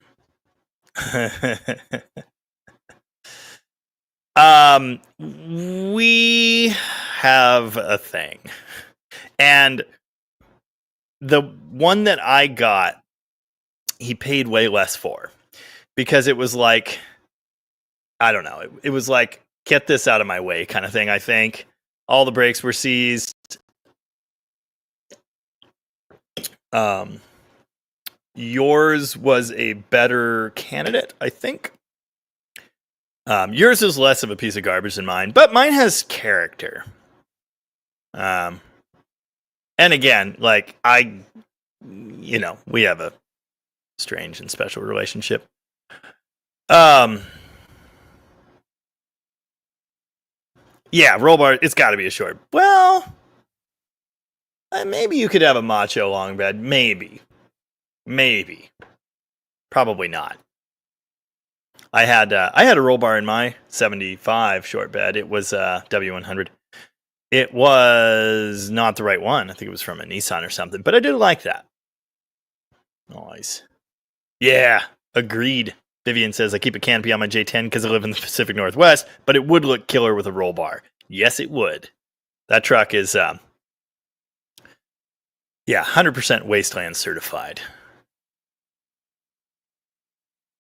We have a thing. And the one that I got, he paid way less for. Because it was like, I don't know. It was like, get this out of my way kind of thing, I think. All the brakes were seized. Yours was a better candidate, I think. Yours is less of a piece of garbage than mine, but mine has character. And again, like we have a strange and special relationship. Yeah, roll bar, it's got to be a short. Well, maybe you could have a macho long bed. Maybe. Probably not. I had a roll bar in my 75 short bed. It was W100. It was not the right one. I think it was from a Nissan or something, but I did like that. Nice. Yeah, agreed. Vivian says, I keep a canopy on my J10 because I live in the Pacific Northwest, but it would look killer with a roll bar. Yes, it would. That truck is, 100% Wasteland certified.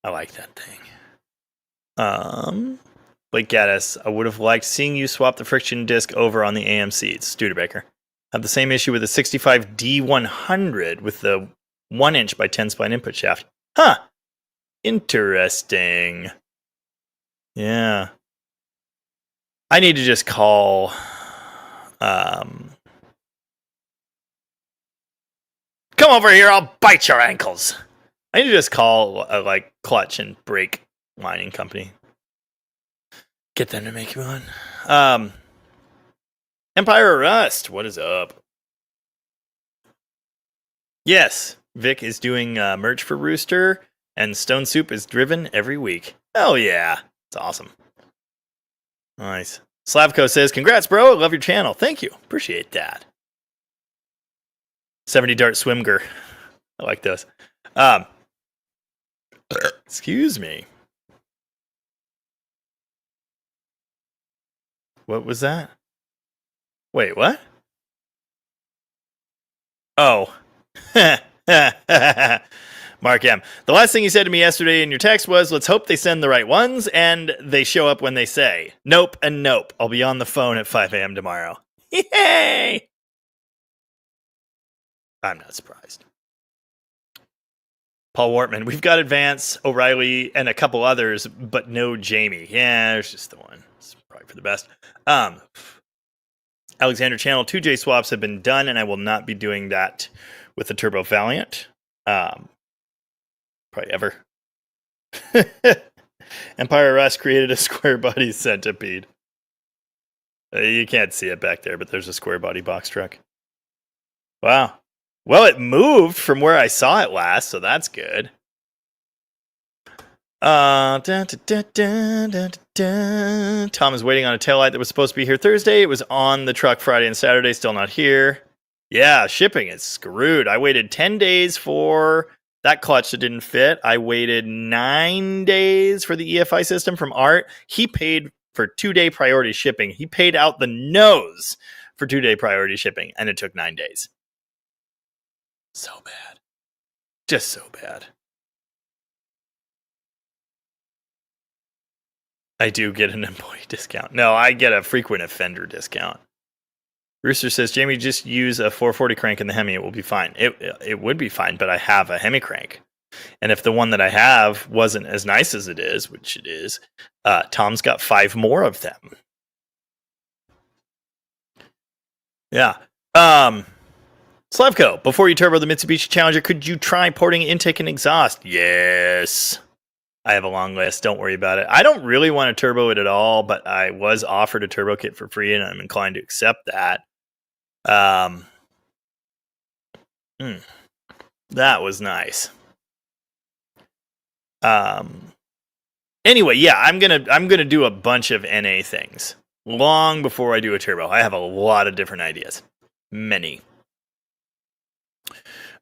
I like that thing. Blake Gaddis, I would have liked seeing you swap the friction disc over on the AMC. It's Studebaker. Have the same issue with the 65 D100 with the 1-inch by 10 spline input shaft. Huh. Interesting. Yeah. I need to just call come over here, I'll bite your ankles. I need to just call a like clutch and brake lining company. Get them to make you one. Empire Rust, what is up? Yes, Vic is doing merch for Rooster, and Stone Soup is driven every week. Hell yeah, it's awesome. Nice. Slavko says, congrats, bro. I love your channel. Thank you. Appreciate that. 70 Dart Swimger. I like those. Excuse me. What was that? Wait, what? Oh. Mark M. The last thing you said to me yesterday in your text was, let's hope they send the right ones, and they show up when they say. Nope and nope. I'll be on the phone at 5 a.m. tomorrow. Yay! I'm not surprised. Paul Wortman. We've got Advance, O'Reilly, and a couple others, but no Jamie. Yeah, there's just the one. It's probably for the best. Alexander Channel 2J swaps have been done, and I will not be doing that with the Turbo Valiant. Probably ever. Empire Rust created a square body centipede. You can't see it back there, but there's a square body box truck. Wow. Well, it moved from where I saw it last, so that's good. Tom is waiting on a taillight that was supposed to be here Thursday. It was on the truck Friday and Saturday, still not here. Yeah, shipping is screwed. I waited 10 days for that clutch that didn't fit. I waited 9 days for the EFI system from Art. He paid for 2-day priority shipping. He paid out the nose for 2-day priority shipping, and it took 9 days. So bad. Just so bad. I do get an employee discount. No, I get a frequent offender discount. Rooster says, Jamie, just use a 440 crank in the Hemi. It will be fine. It would be fine, but I have a Hemi crank. And if the one that I have wasn't as nice as it is, which it is, Tom's got 5 more of them. Yeah. Slavko, before you turbo the Mitsubishi Challenger, could you try porting intake and exhaust? Yes. I have a long list. Don't worry about it. I don't really want to turbo it at all, but I was offered a turbo kit for free, and I'm inclined to accept that. That was nice. Anyway, yeah, I'm gonna do a bunch of NA things long before I do a turbo. I have a lot of different ideas. Many.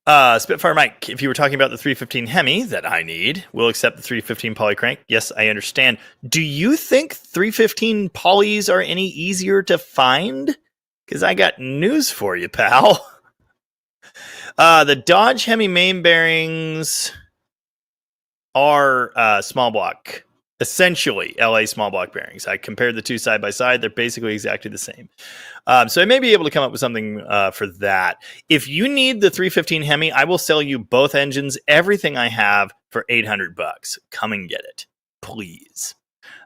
Spitfire Mike, if you were talking about the 315 Hemi that I need, we'll accept the 315 poly crank. Yes, I understand. Do you think 315 polys are any easier to find? Because I got news for you, pal. The Dodge Hemi main bearings are small block. Essentially, LA small block bearings. I compared the two side by side. They're basically exactly the same. So I may be able to come up with something for that. If you need the 315 Hemi, I will sell you both engines, everything I have, for $800. Come and get it, please.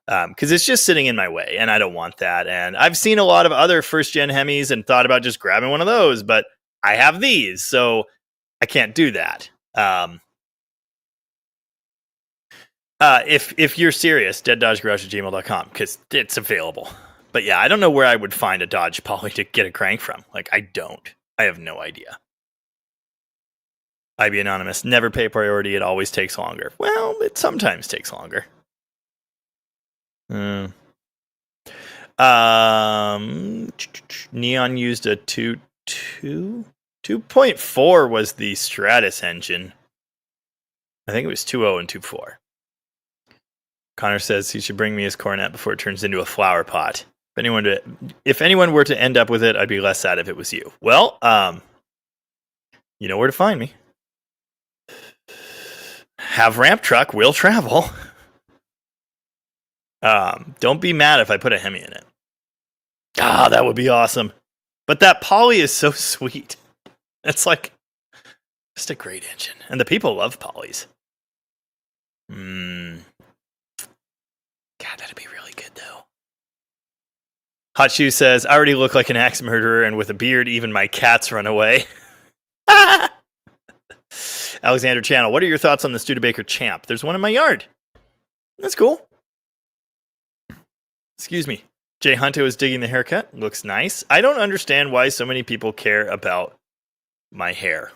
Because it's just sitting in my way, and I don't want that. And I've seen a lot of other first-gen Hemis and thought about just grabbing one of those, but I have these, so I can't do that. If you're serious, deaddodgegarage@gmail.com, because it's available. But yeah, I don't know where I would find a Dodge Poly to get a crank from. Like, I don't. I have no idea. IB Anonymous, never pay priority. It always takes longer. Well, it sometimes takes longer. Neon used a 2.4 was the Stratus engine. I think it was 2.0 and 2.4. Connor says he should bring me his cornet before it turns into a flower pot. If anyone were to end up with it, I'd be less sad if it was you. Well, you know where to find me. Have ramp truck will travel. Don't be mad if I put a Hemi in it. That would be awesome. But that poly is so sweet. It's like just a great engine. And the people love polys. God, that'd be really good though. Hot Shoe says, I already look like an axe murderer, and with a beard, even my cats run away. Alexander Channel, what are your thoughts on the Studebaker Champ? There's one in my yard. That's cool. Excuse me. Jay Hunter is digging the haircut. Looks nice. I don't understand why so many people care about my hair.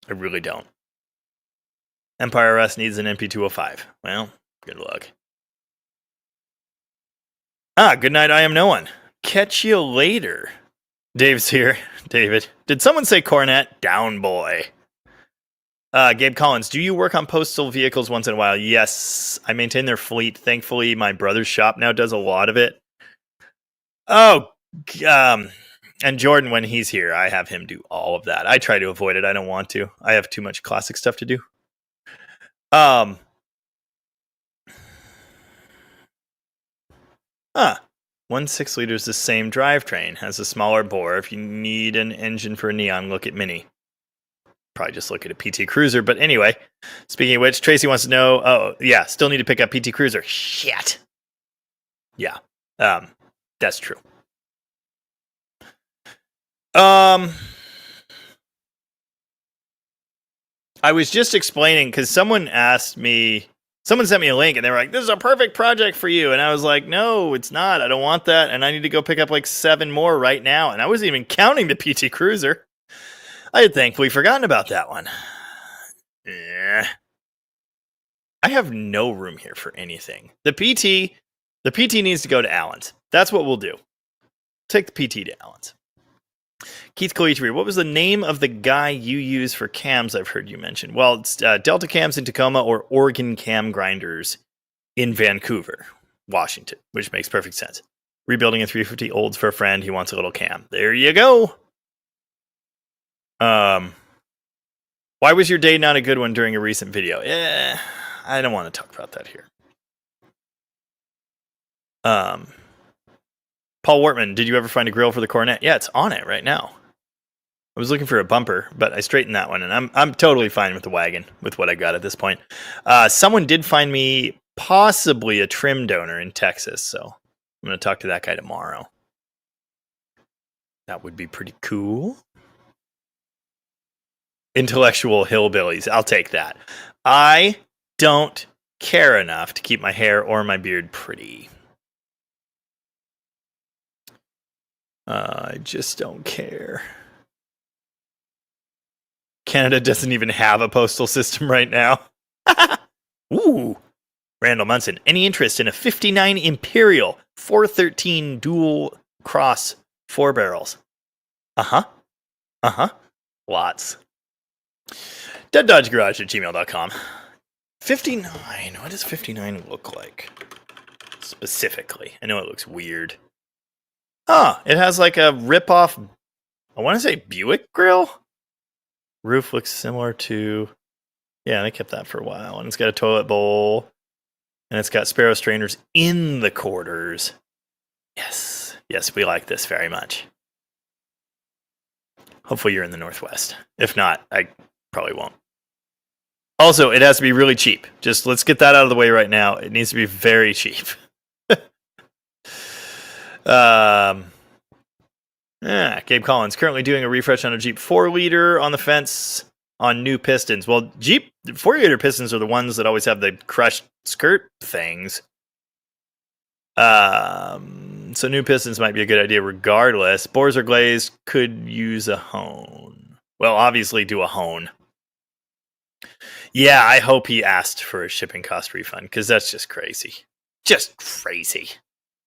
I really don't. Empire RS needs an MP205. Well, good luck. Good night, I am no one. Catch you later. Dave's here. David. Did someone say cornet? Down, boy. Gabe Collins, do you work on postal vehicles once in a while? Yes, I maintain their fleet. Thankfully, my brother's shop now does a lot of it. And Jordan, when he's here, I have him do all of that. I try to avoid it. I don't want to. I have too much classic stuff to do. 1.6 liters, the same drivetrain, has a smaller bore. If you need an engine for a Neon, look at Mini. Probably just look at a PT Cruiser. But anyway, speaking of which, Tracy wants to know, still need to pick up PT Cruiser. Shit. Yeah, that's true. I was just explaining, because someone sent me a link, and they were like, this is a perfect project for you. And I was like, no, it's not. I don't want that. And I need to go pick up like 7 more right now. And I wasn't even counting the PT Cruiser. I had thankfully forgotten about that one. Yeah. I have no room here for anything. The PT needs to go to Allen's. That's what we'll do. Take the PT to Allen's. Keith Coitri, what was the name of the guy you use for cams I've heard you mention? Well, it's Delta Cams in Tacoma or Oregon Cam Grinders in Vancouver, Washington, which makes perfect sense. Rebuilding a 350 olds for a friend. He wants a little cam. There you go. Why was your day not a good one during a recent video? I don't want to talk about that here. Paul Wortman, did you ever find a grill for the Cornet? Yeah, it's on it right now. I was looking for a bumper, but I straightened that one, and I'm totally fine with the wagon, with what I got at this point. Someone did find me possibly a trim donor in Texas, so I'm going to talk to that guy tomorrow. That would be pretty cool. Intellectual hillbillies. I'll take that. I don't care enough to keep my hair or my beard pretty. I just don't care. Canada doesn't even have a postal system right now. Ooh. Randall Munson. Any interest in a 59 Imperial 413 dual cross 4 barrels? Lots. DeadDodgeGarage@gmail.com. 59. What does 59 look like? Specifically. I know it looks weird. It has like a rip-off, I want to say Buick grill? Roof looks similar to, yeah, they kept that for a while. And it's got a toilet bowl. And it's got Sparrow strainers in the quarters. Yes, we like this very much. Hopefully you're in the Northwest. If not, I probably won't. Also, it has to be really cheap. Just let's get that out of the way right now. It needs to be very cheap. Gabe Collins, currently doing a refresh on a Jeep 4-liter on the fence on new pistons. Well, Jeep 4-liter pistons are the ones that always have the crushed skirt things. So new pistons might be a good idea regardless. Bores are glazed, could use a hone. Well, obviously do a hone. Yeah, I hope he asked for a shipping cost refund, because that's just crazy. Just crazy.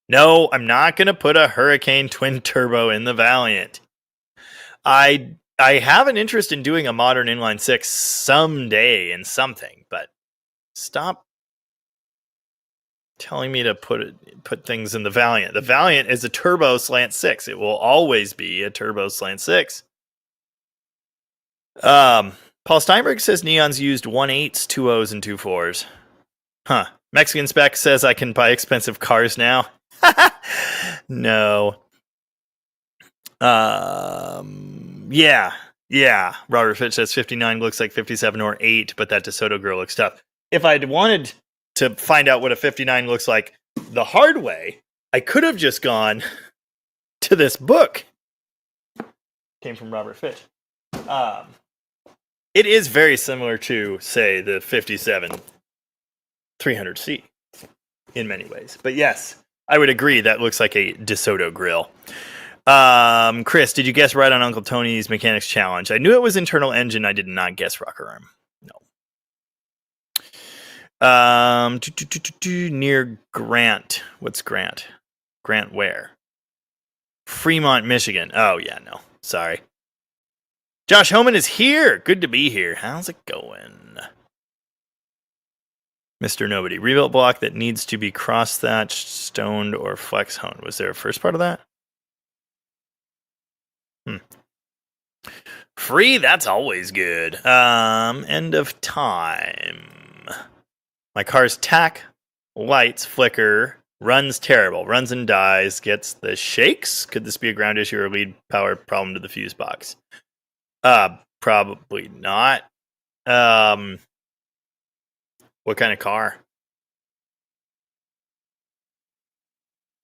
No, I'm not going to put a Hurricane twin turbo in the Valiant. I have an interest in doing a modern inline 6 someday in something, but stop telling me to put things in the Valiant. The Valiant is a turbo slant 6. It will always be a turbo slant 6. Paul Steinberg says Neon's used 1.8s, 2.0s, and 2.4s. Huh. Mexican Spec says I can buy expensive cars now. No. Yeah. Robert Fitch says 59 looks like 57 or 8, but that DeSoto girl looks tough. If I'd wanted to find out what a 59 looks like the hard way, I could have just gone to this book. Came from Robert Fitch. It is very similar to, say, the 57 300C in many ways. But yes, I would agree that looks like a DeSoto grill. Chris, did you guess right on Uncle Tony's Mechanics Challenge? I knew it was internal engine. I did not guess rocker arm. No. Near Grant. What's Grant? Grant where? Fremont, Michigan. Oh, yeah, no. Sorry. Josh Homan is here. Good to be here. How's it going? Mr. Nobody. Rebuilt block that needs to be cross-thatched, stoned, or flex-honed. Was there a first part of that? Free, that's always good. End of time. My car's tack, lights, flicker, runs terrible. Runs and dies, gets the shakes. Could this be a ground issue or a lead power problem to the fuse box? Probably not. What kind of car?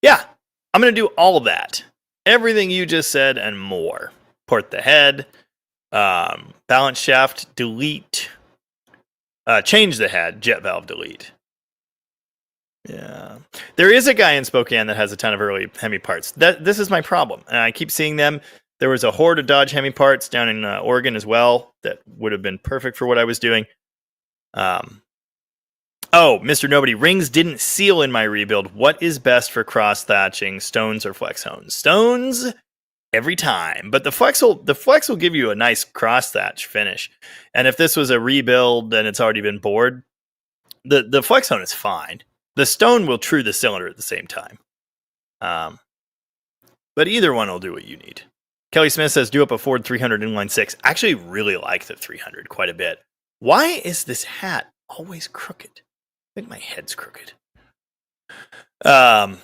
Yeah, I'm going to do all of that. Everything you just said and more. Port the head, balance shaft, delete, change the head, jet valve, delete. Yeah. There is a guy in Spokane that has a ton of early Hemi parts. This is my problem. And I keep seeing them. There was a horde of Dodge Hemi parts down in Oregon as well that would have been perfect for what I was doing. Oh, Mr. Nobody, rings didn't seal in my rebuild. What is best for cross-thatching, stones or flex hones? Stones every time. But the flex will give you a nice cross-thatch finish. And if this was a rebuild and it's already been bored, the flex hone is fine. The stone will true the cylinder at the same time. But either one will do what you need. Kelly Smith says, do up a Ford 300 inline 6. I actually really like the 300 quite a bit. Why is this hat always crooked? I think my head's crooked. Yeah.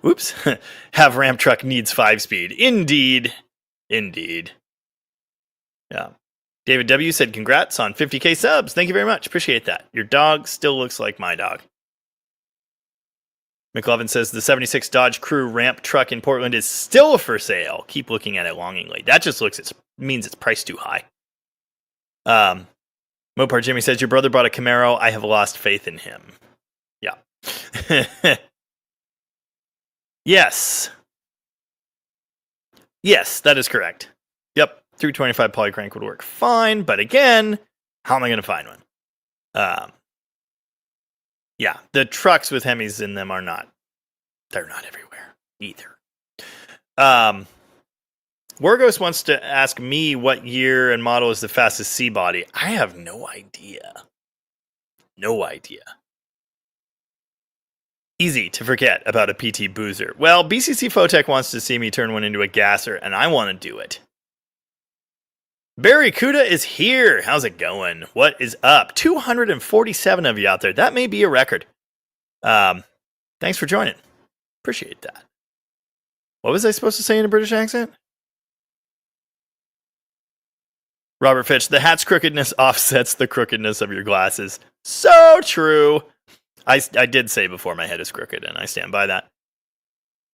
Oops. Have ramp truck needs 5-speed. Indeed. Yeah. David W. said, congrats on 50K subs. Thank you very much. Appreciate that. Your dog still looks like my dog. McLovin says, the 76 Dodge Crew ramp truck in Portland is still for sale. Keep looking at it longingly. That just means it's priced too high. Mopar Jimmy says, your brother bought a Camaro. I have lost faith in him. Yeah. Yes, that is correct. Yep, 325 polycrank would work fine, but again, how am I going to find one? Yeah, the trucks with Hemis in them they're not everywhere either. Wargos wants to ask me what year and model is the fastest C-body. I have no idea. Easy to forget about a PT Boozer. Well, BCC Photech wants to see me turn one into a gasser, and I want to do it. Barry Kuda is here. How's it going? What is up? 247 of you out there. That may be a record. Thanks for joining. Appreciate that. What was I supposed to say in a British accent? Robert Fitch, the hat's crookedness offsets the crookedness of your glasses. So true. I did say before my head is crooked, and I stand by that.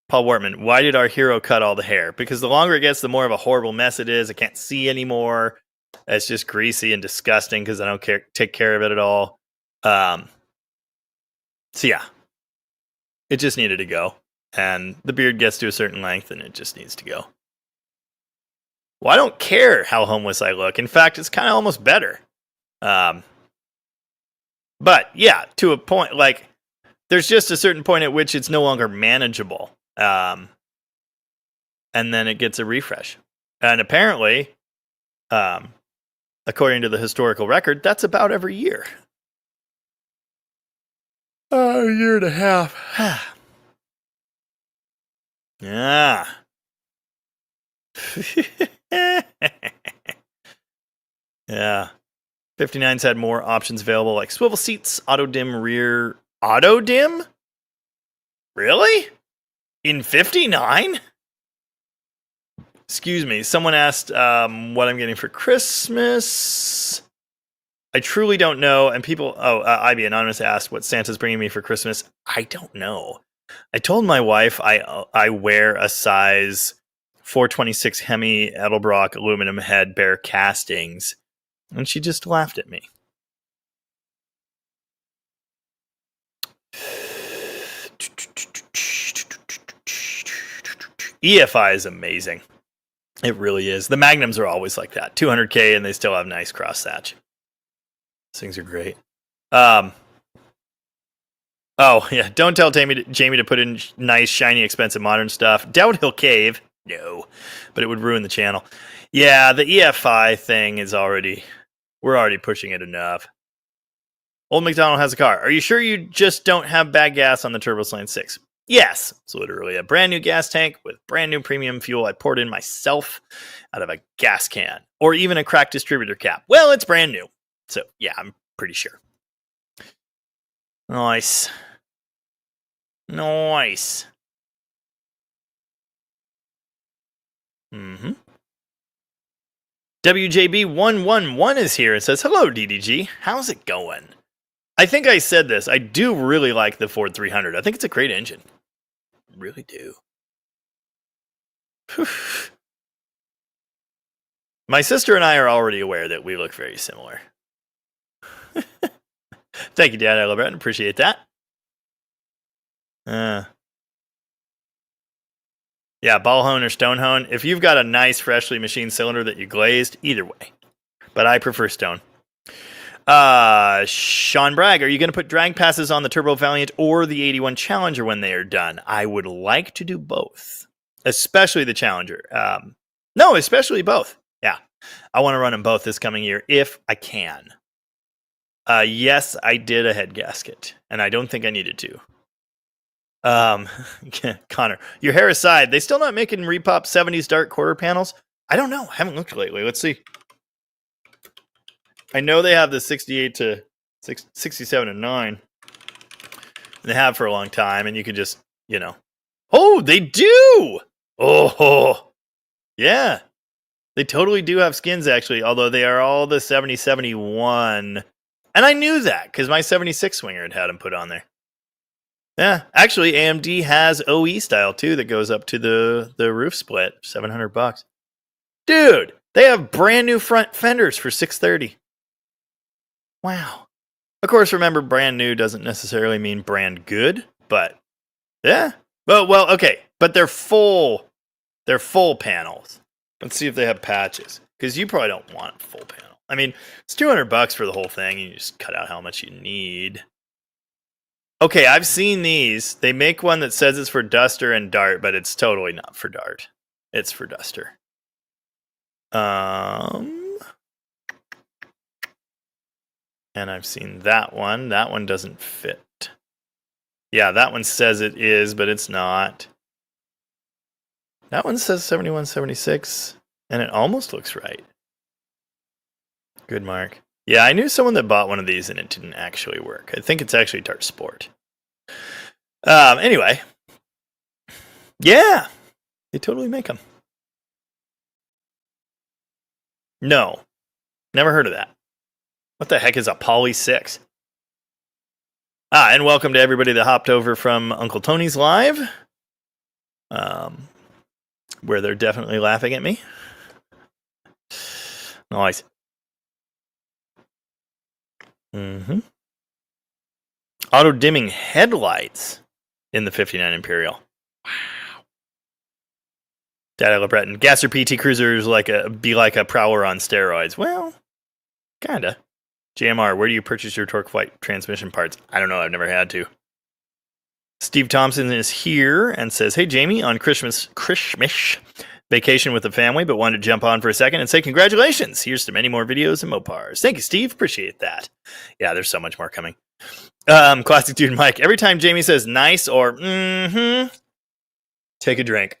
Paul Wortman, why did our hero cut all the hair? Because the longer it gets, the more of a horrible mess it is. I can't see anymore. It's just greasy and disgusting because I don't take care of it at all. So yeah, it just needed to go. And the beard gets to a certain length, and it just needs to go. Well, I don't care how homeless I look. In fact, it's kind of almost better. But yeah, to a point, like, there's just a certain point at which it's no longer manageable. And then it gets a refresh. And apparently, according to the historical record, that's about every year. A year and a half. Yeah. Yeah. 59's had more options available, like swivel seats, auto dim rear. Auto dim? Really? In 59? Excuse me. Someone asked what I'm getting for Christmas. I truly don't know. And people, IB Anonymous asked what Santa's bringing me for Christmas. I don't know. I told my wife I wear a size 426 Hemi Edelbrock aluminum head bare castings, and she just laughed at me. EFI is amazing. It really is. The Magnums are always like that. 200K and they still have nice cross hatch. These things are great. Oh, yeah. Don't tell Jamie to put in nice, shiny, expensive modern stuff. Doubt he'll cave. No. But it would ruin the channel. Yeah, the EFI thing is already... We're already pushing it enough. Old McDonald has a car. Are you sure you just don't have bad gas on the TurboSlant 6? Yes. It's literally a brand new gas tank with brand new premium fuel I poured in myself out of a gas can. Or even a cracked distributor cap. Well, it's brand new. So, yeah, I'm pretty sure. Nice. Nice. Mm-hmm. WJB111 is here and says, hello, DDG. How's it going? I think I said this. I do really like the Ford 300. I think it's a great engine. Really do. Whew. My sister and I are already aware that we look very similar. Thank you, Dad. I love it. Appreciate that. Yeah, ball hone or stone hone. If you've got a nice, freshly machined cylinder that you glazed, either way. But I prefer stone. Sean Bragg, are you going to put drag passes on the Turbo Valiant or the 81 Challenger when they are done? I would like to do both, especially the Challenger. No, especially both. Yeah, I want to run them both this coming year if I can. Yes, I did a head gasket, and I don't think I needed to. Connor, your hair aside, they still not making Repop 70s dark quarter panels? I don't know. I haven't looked lately. Let's see. I know they have the 68 to 67 and 9. They have for a long time, and you could just, you know. Oh, they do! Oh, yeah. They totally do have skins, actually, although they are all the 70-71. And I knew that, because my 76 swinger had them put on there. Yeah, actually, AMD has OE style too that goes up to the roof split, $700. Dude, they have brand new front fenders for $630. Wow. Of course, remember, brand new doesn't necessarily mean brand good, but yeah. Well, okay, but they're full panels. Let's see if they have patches, because you probably don't want a full panel. I mean, it's $200 for the whole thing, and you just cut out how much you need. Okay, I've seen these. They make one that says it's for Duster and Dart, but it's totally not for Dart. It's for Duster. And I've seen that one. That one doesn't fit. Yeah, that one says it is, but it's not. That one says 7176, and it almost looks right. Good mark. Yeah, I knew someone that bought one of these and it didn't actually work. I think it's actually Dart Sport. Anyway. Yeah. They totally make them. No. Never heard of that. What the heck is a Poly 6? And welcome to everybody that hopped over from Uncle Tony's Live. Where they're definitely laughing at me. Nice. Mm-hmm. Auto dimming headlights in the 59 Imperial. Wow. Data LeBreton. Gasser PT Cruisers be like a Prowler on steroids. Well, kinda. JMR, where do you purchase your torque flight transmission parts? I don't know. I've never had to. Steve Thompson is here and says, hey, Jamie, on Christmas vacation with the family, but wanted to jump on for a second and say congratulations. Here's to many more videos and Mopars. Thank you, Steve. Appreciate that. Yeah, there's so much more coming. Classic Dude Mike. Every time Jamie says nice or mm-hmm, take a drink.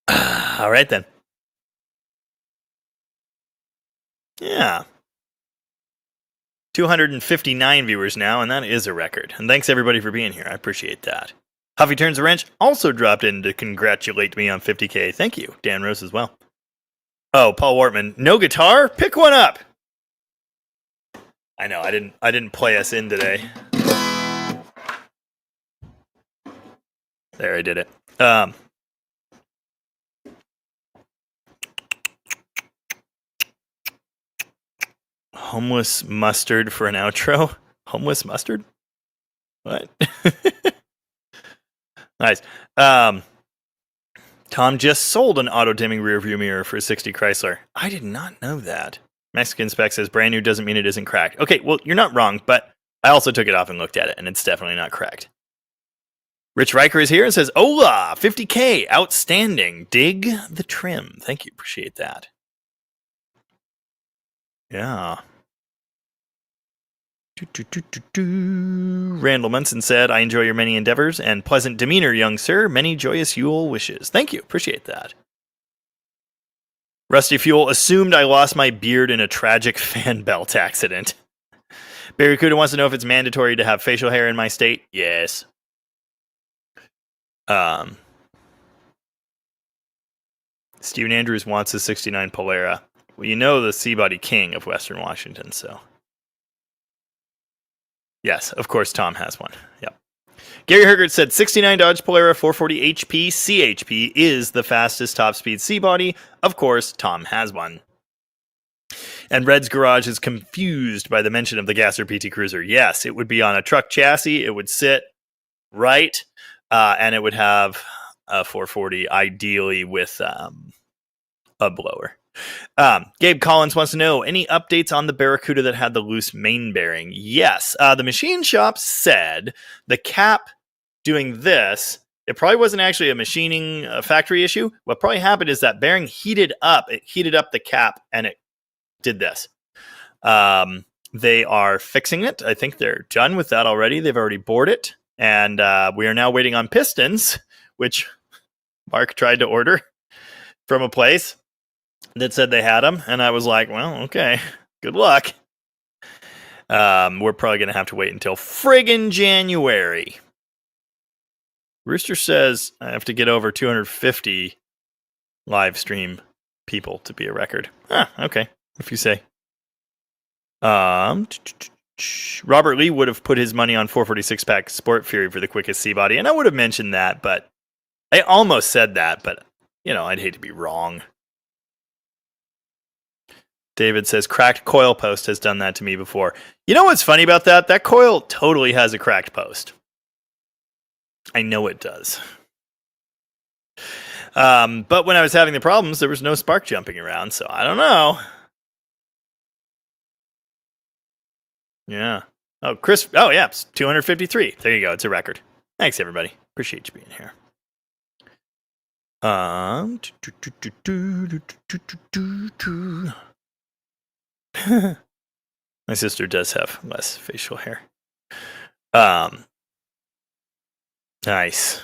All right, then. Yeah. 259 viewers now, and that is a record. And thanks, everybody, for being here. I appreciate that. Huffy Turns the Wrench also dropped in to congratulate me on 50K. Thank you. Dan Rose as well. Oh, Paul Wortman. No guitar? Pick one up. I know. I didn't play us in today. There, I did it. Homeless mustard for an outro. Homeless mustard? What? Nice. Tom just sold an auto-dimming rearview mirror for a 60 Chrysler. I did not know that. Mexican Spec says brand new doesn't mean it isn't cracked. Okay, well, you're not wrong, but I also took it off and looked at it, and it's definitely not cracked. Rich Riker is here and says, Hola, 50K, outstanding. Dig the trim. Thank you, appreciate that. Yeah. Randall Munson said, I enjoy your many endeavors and pleasant demeanor, young sir. Many joyous Yule wishes. Thank you. Appreciate that. Rusty Fuel assumed I lost my beard in a tragic fan belt accident. Barracuda wants to know if it's mandatory to have facial hair in my state. Yes. Steven Andrews wants a 69 Polara. Well, you know the Seabody King of Western Washington, so... Yes, of course Tom has one. Yep. Gary Hergert said 69 Dodge Polara 440 HP CHP is the fastest top speed C-body. Of course, Tom has one. And Red's Garage is confused by the mention of the Gasser PT Cruiser. Yes, it would be on a truck chassis. It would sit right, and it would have a 440, ideally with a blower. Gabe Collins wants to know, any updates on the Barracuda that had the loose main bearing? Yes. The machine shop said the cap doing this, it probably wasn't actually a machining factory issue. What probably happened is that bearing heated up. It heated up the cap, and it did this. They are fixing it. I think they're done with that already. They've already bored it. And we are now waiting on pistons, which Mark tried to order from a place that said they had them, and I was like, well, okay, good luck. We're probably going to have to wait until friggin' January. Rooster says I have to get over 250 live stream people to be a record. Okay, if you say. Robert Lee would have put his money on 446-pack Sport Fury for the quickest C-body, and I would have mentioned that, but I almost said that, but, you know, I'd hate to be wrong. David says, cracked coil post has done that to me before. You know what's funny about that? That coil totally has a cracked post. I know it does. But when I was having the problems, there was no spark jumping around, so I don't know. Yeah. Oh, Chris. Oh, yeah. It's 253. There you go. It's a record. Thanks, everybody. Appreciate you being here. My sister does have less facial hair. Nice.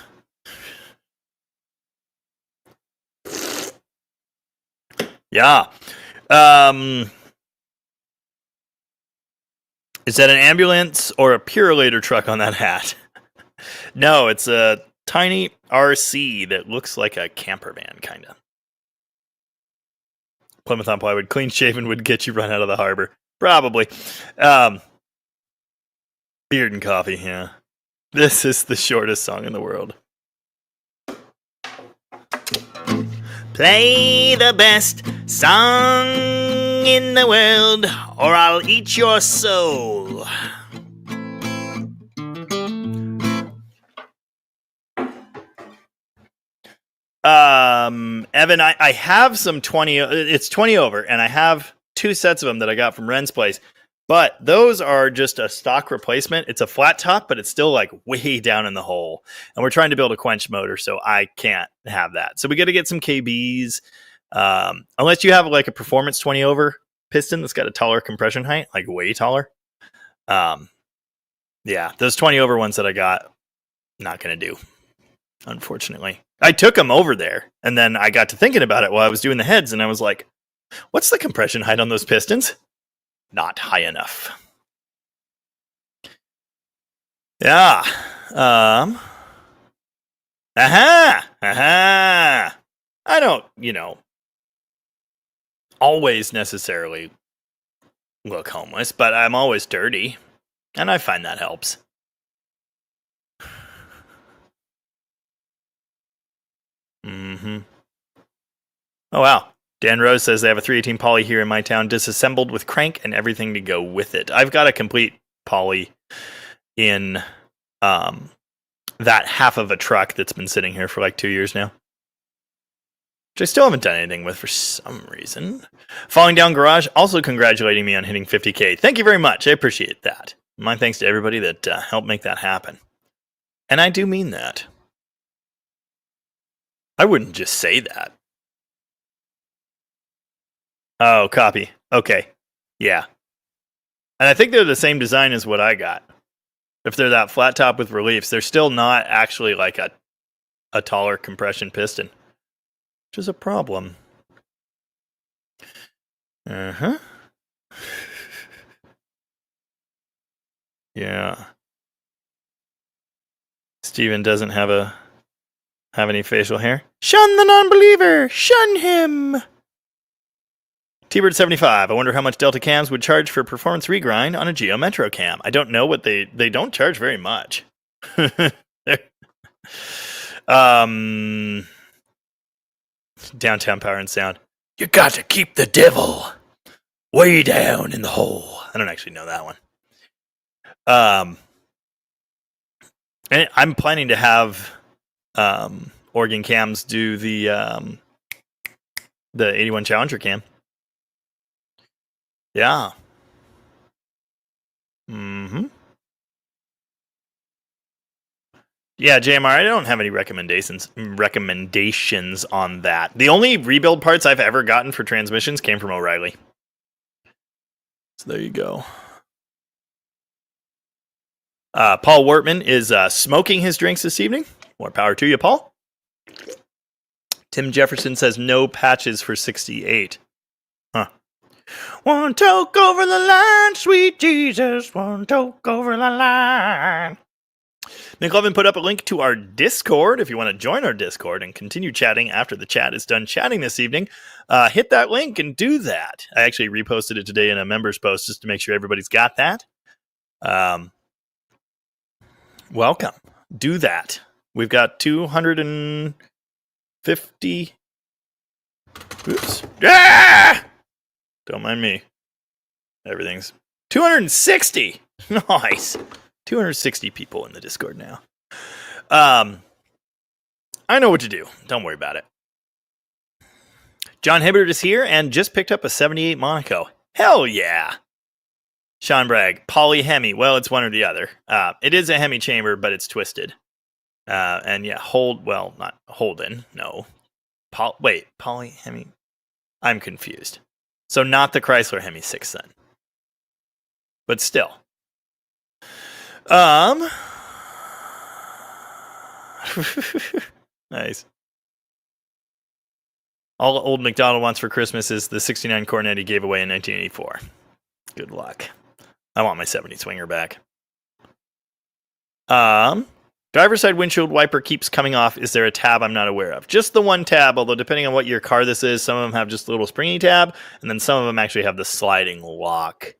Yeah. Is that an ambulance or a Purolator truck on that hat? No, it's a tiny RC that looks like a camper van, kind of. Plymouth on plywood, clean shaven would get you run out of the harbor. Probably. Beard and coffee, yeah. This is the shortest song in the world. Play the best song in the world, or I'll eat your soul. Evan, I have some 20, it's 20 over, and I have 2 sets of them that I got from Ren's place, but those are just a stock replacement. It's a flat top, but it's still like way down in the hole, and we're trying to build a quench motor, so I can't have that. So we got to get some KBs, unless you have like a performance 20 over piston that's got a taller compression height, like way taller. Yeah, those 20 over ones that I got, not going to do, unfortunately. I took them over there, and then I got to thinking about it while I was doing the heads, and I was like, what's the compression height on those pistons? Not high enough. Yeah. I don't, always necessarily look homeless, but I'm always dirty, and I find that helps. Mm-hmm. Oh, wow. Dan Rose says they have a 318 poly here in my town, disassembled with crank and everything to go with it. I've got a complete poly in that half of a truck that's been sitting here for like 2 years now, which I still haven't done anything with for some reason. Falling Down Garage also congratulating me on hitting 50K. Thank you very much. I appreciate that. My thanks to everybody that helped make that happen. And I do mean that. I wouldn't just say that. Oh, copy. Okay. Yeah. And I think they're the same design as what I got. If they're that flat top with reliefs, they're still not actually like a taller compression piston, which is a problem. Uh-huh. Yeah. Steven doesn't have any facial hair. Shun the non-believer! Shun him! T-Bird 75. I wonder how much Delta cams would charge for performance regrind on a Geo Metro cam. I don't know what they don't charge very much. Downtown Power and Sound. You got to keep the devil way down in the hole. I don't actually know that one. And I'm planning to have Oregon cams do the 81 Challenger cam. Yeah. Mm-hmm. Yeah, JMR, I don't have any recommendations on that. The only rebuild parts I've ever gotten for transmissions came from O'Reilly. So there you go. Paul Wortman is smoking his drinks this evening. More power to you, Paul. Tim Jefferson says no patches for 68. Huh. One toke over the line, sweet Jesus. One toke over the line. Nick Levin put up a link to our Discord. If you want to join our Discord and continue chatting after the chat is done chatting this evening, hit that link and do that. I actually reposted it today in a members post just to make sure everybody's got that. Welcome. Do that. We've got 250. Oops. Ah! Don't mind me. Everything's 260. Nice. 260 people in the Discord now. I know what to do. Don't worry about it. John Hibbert is here and just picked up a 78 Monaco. Hell yeah. Sean Bragg, poly Hemi. Well, it's one or the other. It is a Hemi chamber, but it's twisted. And yeah, not Holden. No. Poly Hemi. I'm confused. So not the Chrysler Hemi 6 then. But still. Nice. All old McDonald wants for Christmas is the 69 Cornet he gave away in 1984. Good luck. I want my 70 Swinger back. Driver's side windshield wiper keeps coming off. Is there a tab I'm not aware of? Just the one tab, although depending on what your car this is, some of them have just a little springy tab, and then some of them actually have the sliding lock.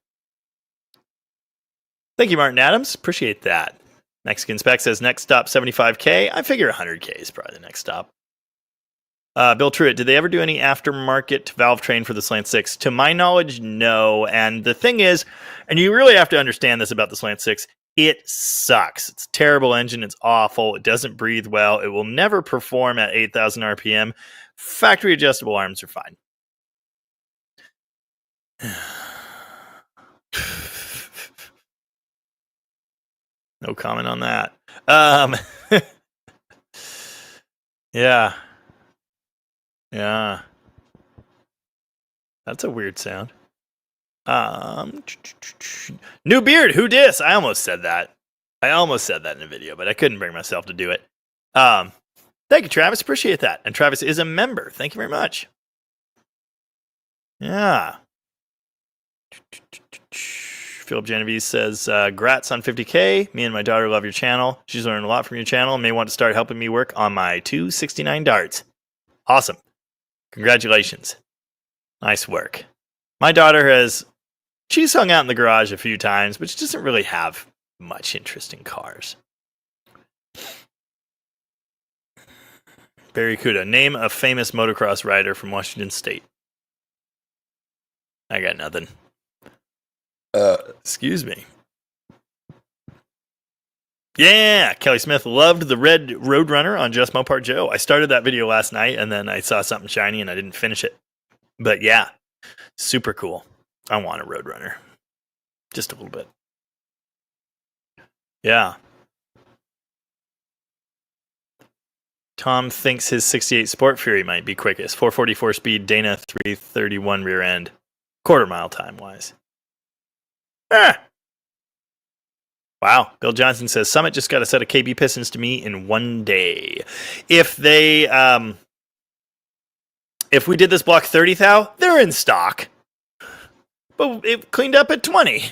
Thank you, Martin Adams. Appreciate that. Mexican Spec says next stop 75K. I figure 100K is probably the next stop. Bill Truitt, did they ever do any aftermarket valve train for the Slant 6? To my knowledge, no. And the thing is, and you really have to understand this about the Slant 6, it sucks. It's a terrible engine. It's awful. It doesn't breathe well. It will never perform at 8,000 RPM. Factory adjustable arms are fine. No comment on that. Yeah. Yeah. That's a weird sound. New beard, who dis? I almost said that. In a video, but I couldn't bring myself to do it. Thank you, Travis. Appreciate that. And Travis is a member. Thank you very much. Yeah. Philip Genovese says, grats on 50K. Me and my daughter love your channel. She's learned a lot from your channel and may want to start helping me work on my 269 darts. Awesome. Congratulations. Nice work. My daughter she's hung out in the garage a few times, but she doesn't really have much interest in cars. Barry Kuda, name a famous motocross rider from Washington State. I got nothing. Excuse me. Yeah, Kelly Smith loved the red Roadrunner on Just Mopar Joe. I started that video last night, and then I saw something shiny, and I didn't finish it. But yeah, super cool. I want a Roadrunner. Just a little bit. Yeah. Tom thinks his 68 Sport Fury might be quickest. 444 speed, Dana 331 rear end. Quarter mile time wise. Wow. Bill Johnson says Summit just got a set of KB pistons to me in one day. If they if we did this block 30 thou, they're in stock. But it cleaned up at 20.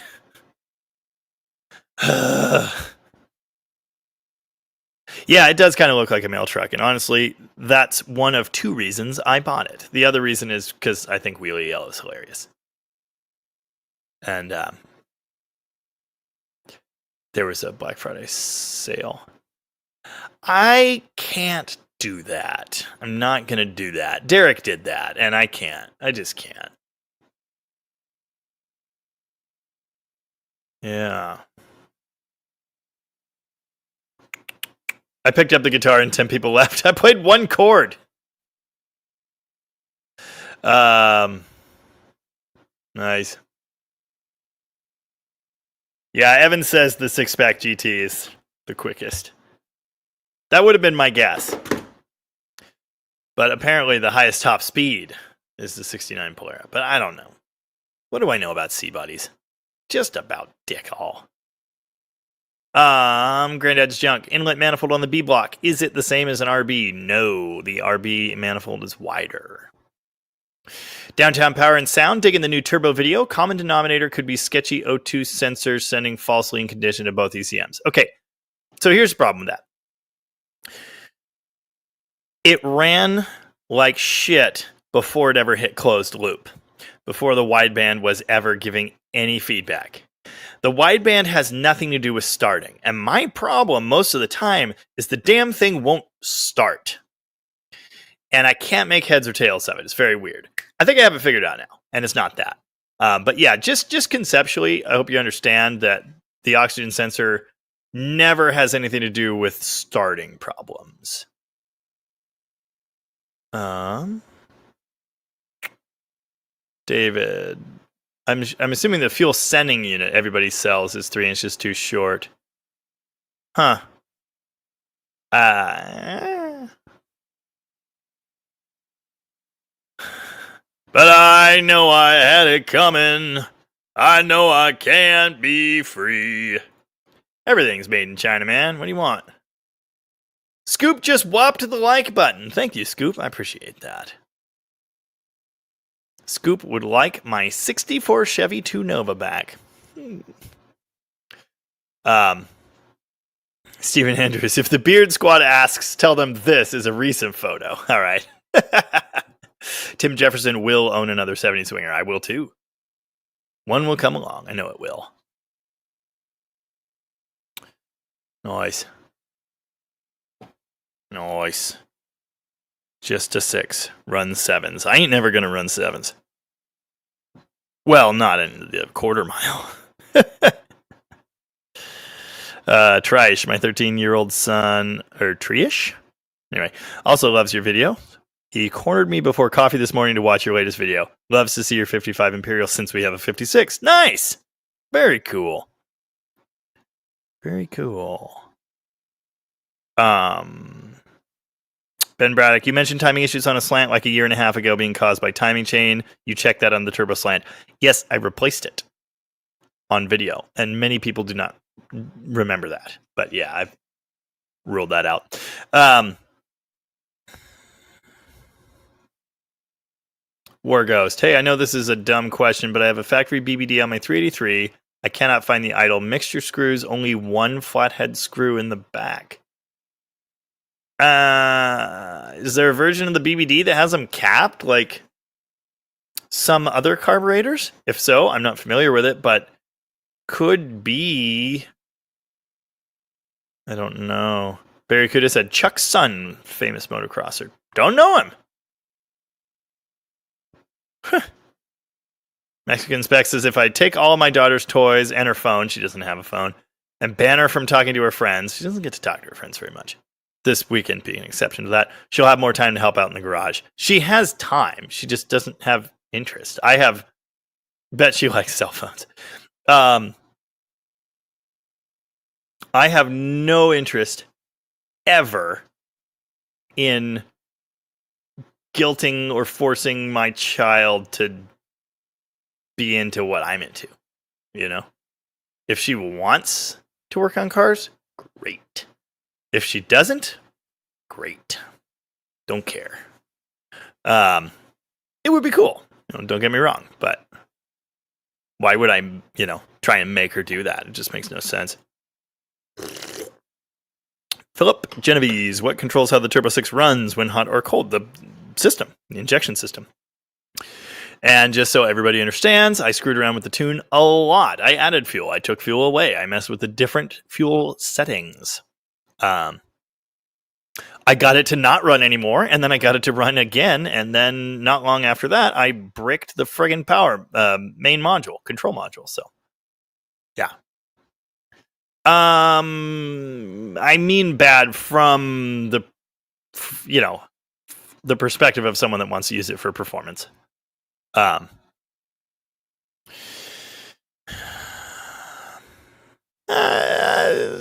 Yeah, it does kind of look like a mail truck, and honestly, that's one of two reasons I bought it. The other reason is because I think Wheelie Yellow is hilarious. And there was a Black Friday sale. I can't do that. I'm not going to do that. Derek did that, and I can't. I just can't. Yeah. I picked up the guitar and 10 people left. I played one chord. Nice. Yeah, Evan says the 6-pack GT is the quickest. That would have been my guess. But apparently the highest top speed is the 69 Polara. But I don't know. What do I know about C-bodies? Just about dick all. Granddad's Junk. Inlet manifold on the B block. Is it the same as an RB? No, the RB manifold is wider. Downtown Power and Sound. Digging the new turbo video. Common denominator could be sketchy O2 sensors sending falsely in condition to both ECMs. Okay, so here's the problem with that. It ran like shit before it ever hit closed loop. Before the wideband was ever giving any feedback. The wideband has nothing to do with starting. And my problem most of the time is the damn thing won't start. And I can't make heads or tails of it. It's very weird. I think I have it figured out now. And it's not that. But yeah, just conceptually, I hope you understand that the oxygen sensor never has anything to do with starting problems. David... I'm assuming the fuel sending unit everybody sells is 3 inches too short. Huh. But I know I had it coming. I know I can't be free. Everything's made in China, man. What do you want? Scoop just whopped the like button. Thank you, Scoop. I appreciate that. Scoop would like my 64 Chevy 2 Nova back. Stephen Andrews, if the Beard Squad asks, tell them this is a recent photo. All right. Tim Jefferson will own another 70 Swinger. I will too. One will come along. I know it will. Nice. Nice. Just a 6. Run 7s. I ain't never going to run 7s. Well, not in the quarter mile. Trish, my 13-year-old son, or Trish? Anyway, also loves your video. He cornered me before coffee this morning to watch your latest video. Loves to see your 55 Imperial since we have a 56. Nice! Very cool. Very cool. Ben Braddock, you mentioned timing issues on a slant like a year and a half ago being caused by timing chain. You checked that on the turbo slant. Yes, I replaced it on video, and many people do not remember that. But yeah, I've ruled that out. War Ghost, hey, I know this is a dumb question, but I have a factory BBD on my 383. I cannot find the idle mixture screws, only one flathead screw in the back. Is there a version of the BBD that has them capped like some other carburetors? If so, I'm not familiar with it, but could be. I don't know. Barracuda said Chuck Sun, famous motocrosser. Don't know him. Mexican Spec says, if I take all of my daughter's toys and her phone, she doesn't have a phone, and ban her from talking to her friends, she doesn't get to talk to her friends very much. This weekend being an exception to that, she'll have more time to help out in the garage. She has time. She just doesn't have interest. Bet she likes cell phones. I have no interest ever in guilting or forcing my child to be into what I'm into. You know? If she wants to work on cars, great. If she doesn't, great. Don't care. It would be cool. Don't get me wrong, but why would I, try and make her do that? It just makes no sense. Philip Genovese, what controls how the Turbo 6 runs when hot or cold? The system, the injection system. And just so everybody understands, I screwed around with the tune a lot. I added fuel. I took fuel away. I messed with the different fuel settings. I got it to not run anymore, and then I got it to run again, and then not long after that, I bricked the friggin' power main module, control module. So, yeah. I mean bad from the, the perspective of someone that wants to use it for performance.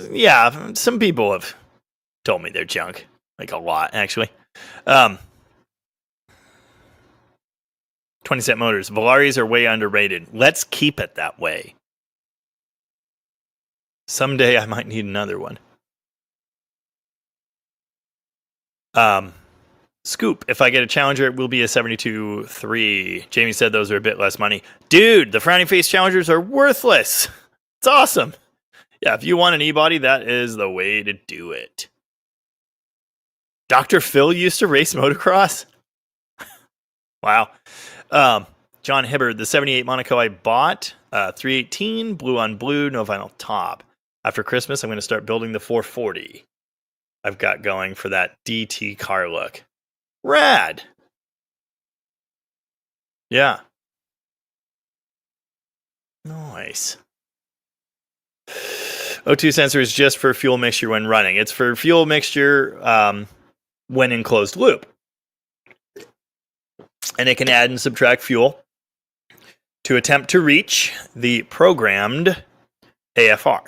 Yeah, some people have told me they're junk. Like a lot, actually. 20-cent motors. Velaris are way underrated. Let's keep it that way. Someday I might need another one. Scoop. If I get a Challenger, it will be a 72.3. Jamie said those are a bit less money. Dude, the frowning face Challengers are worthless. It's awesome. Yeah, if you want an e-body, that is the way to do it. Dr. Phil used to race motocross? Wow. John Hibbard, the 78 Monaco I bought, 318, blue on blue, no vinyl top. After Christmas, I'm going to start building the 440 I've got going for that DT car look. Rad. Yeah. Nice. O2 sensor is just for fuel mixture when running. It's for fuel mixture when in closed loop. And it can add and subtract fuel to attempt to reach the programmed AFR.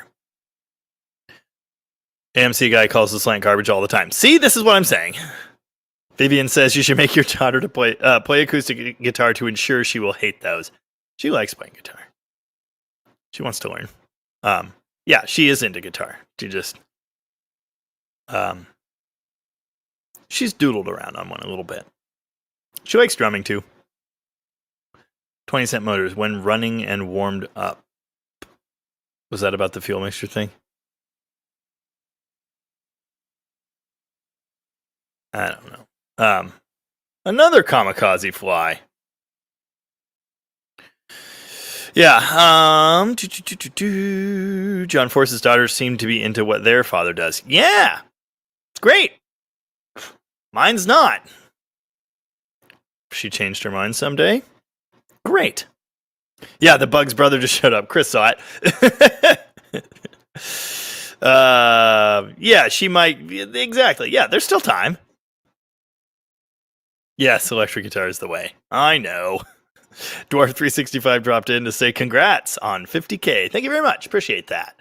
AMC guy calls the slant garbage all the time. See, this is what I'm saying. Vivian says you should make your daughter to play acoustic guitar to ensure she will hate those. She likes playing guitar. She wants to learn. Yeah, she is into guitar. She just she's doodled around on one a little bit. She likes drumming too. 20-cent motors when running and warmed up. Was that about the fuel mixture thing? I don't know. Another kamikaze fly. Yeah. John Force's daughters seem to be into what their father does. Yeah. It's great. Mine's not. She changed her mind someday. Great. Yeah, the Bugs brother just showed up. Chris saw it. Yeah, she might. Exactly. Yeah, there's still time. Yes, electric guitar is the way. I know. Dwarf365 dropped in to say congrats on 50K. Thank you very much. Appreciate that.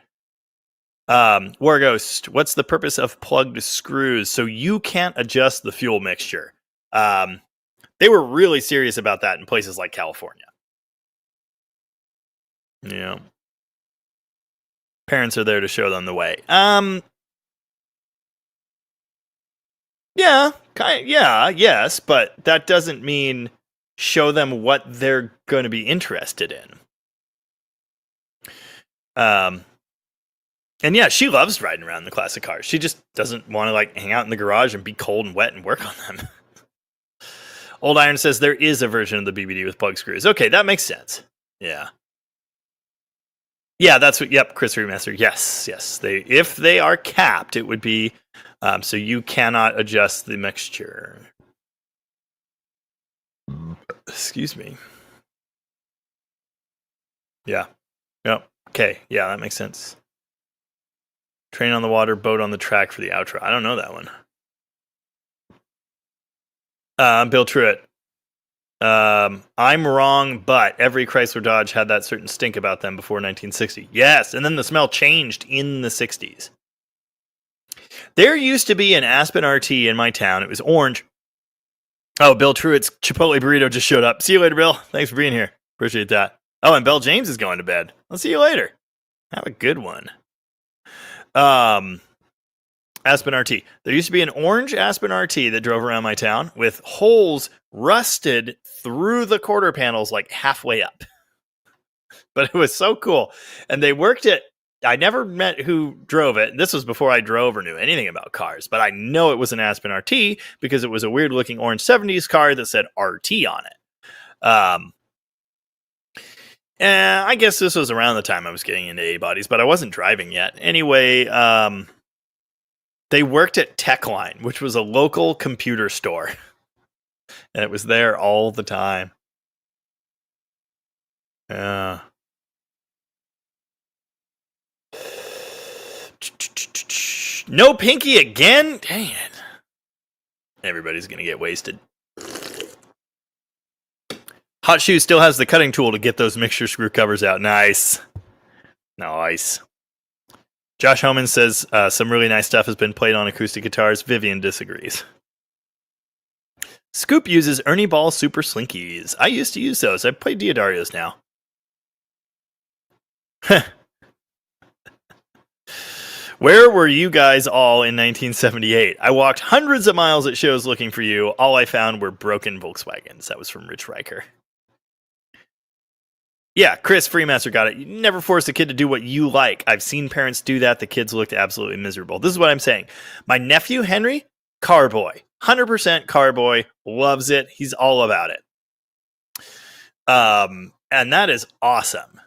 War Ghost, what's the purpose of plugged screws? So you can't adjust the fuel mixture. They were really serious about that in places like California. Yeah. Parents are there to show them the way. Yes, but that doesn't mean show them what they're going to be interested in. And yeah, she loves riding around the classic cars. She just doesn't want to like hang out in the garage and be cold and wet and work on them. Old Iron says there is a version of the BBD with plug screws. Okay, that makes sense. Yeah. Yeah, that's what. Yep, Chris Remaster. Yes. If they are capped, it would be so you cannot adjust the mixture. Excuse me. Yeah. Yep. Okay. Yeah, that makes sense. Train on the water, boat on the track for the outro. I don't know that one. Bill Truitt. I'm wrong, but every Chrysler Dodge had that certain stink about them before 1960. Yes, and then the smell changed in the 60s. There used to be an Aspen RT in my town. It was orange. Oh, Bill Truitt's Chipotle burrito just showed up. See you later, Bill. Thanks for being here. Appreciate that. Oh, and Bell James is going to bed. I'll see you later. Have a good one. Aspen RT. There used to be an orange Aspen RT that drove around my town with holes rusted through the quarter panels like halfway up. But it was so cool. And they worked it. I never met who drove it. This was before I drove or knew anything about cars. But I know it was an Aspen RT because it was a weird looking orange 70s car that said RT on it. And I guess this was around the time I was getting into A-bodies, but I wasn't driving yet. Anyway, they worked at Techline, which was a local computer store. And it was there all the time. Yeah. No Pinky again? Dang it. Everybody's going to get wasted. Hot Shoe still has the cutting tool to get those mixture screw covers out. Nice. Nice. Josh Homan says some really nice stuff has been played on acoustic guitars. Vivian disagrees. Scoop uses Ernie Ball Super Slinkies. I used to use those. I play Diodarios now. Where were you guys all in 1978? I walked hundreds of miles at shows looking for you. All I found were broken Volkswagens. That was from Rich Riker. Yeah, Chris Freemaster got it. You never force a kid to do what you like. I've seen parents do that. The kids looked absolutely miserable. This is what I'm saying. My nephew, Henry, car boy. 100% car boy. Loves it. He's all about it. And that is awesome.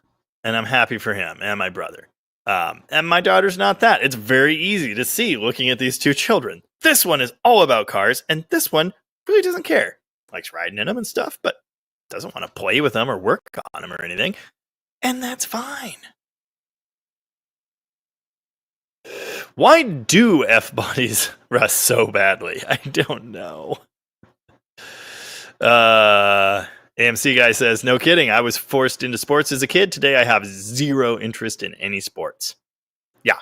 And I'm happy for him and my brother. And my daughter's not that. It's very easy to see looking at these two children. This one is all about cars, and this one really doesn't care. Likes riding in them and stuff, but doesn't want to play with them or work on them or anything. And that's fine. Why do F-bodies rust so badly? I don't know. AMC guy says, no kidding. I was forced into sports as a kid. Today I have zero interest in any sports. Yeah.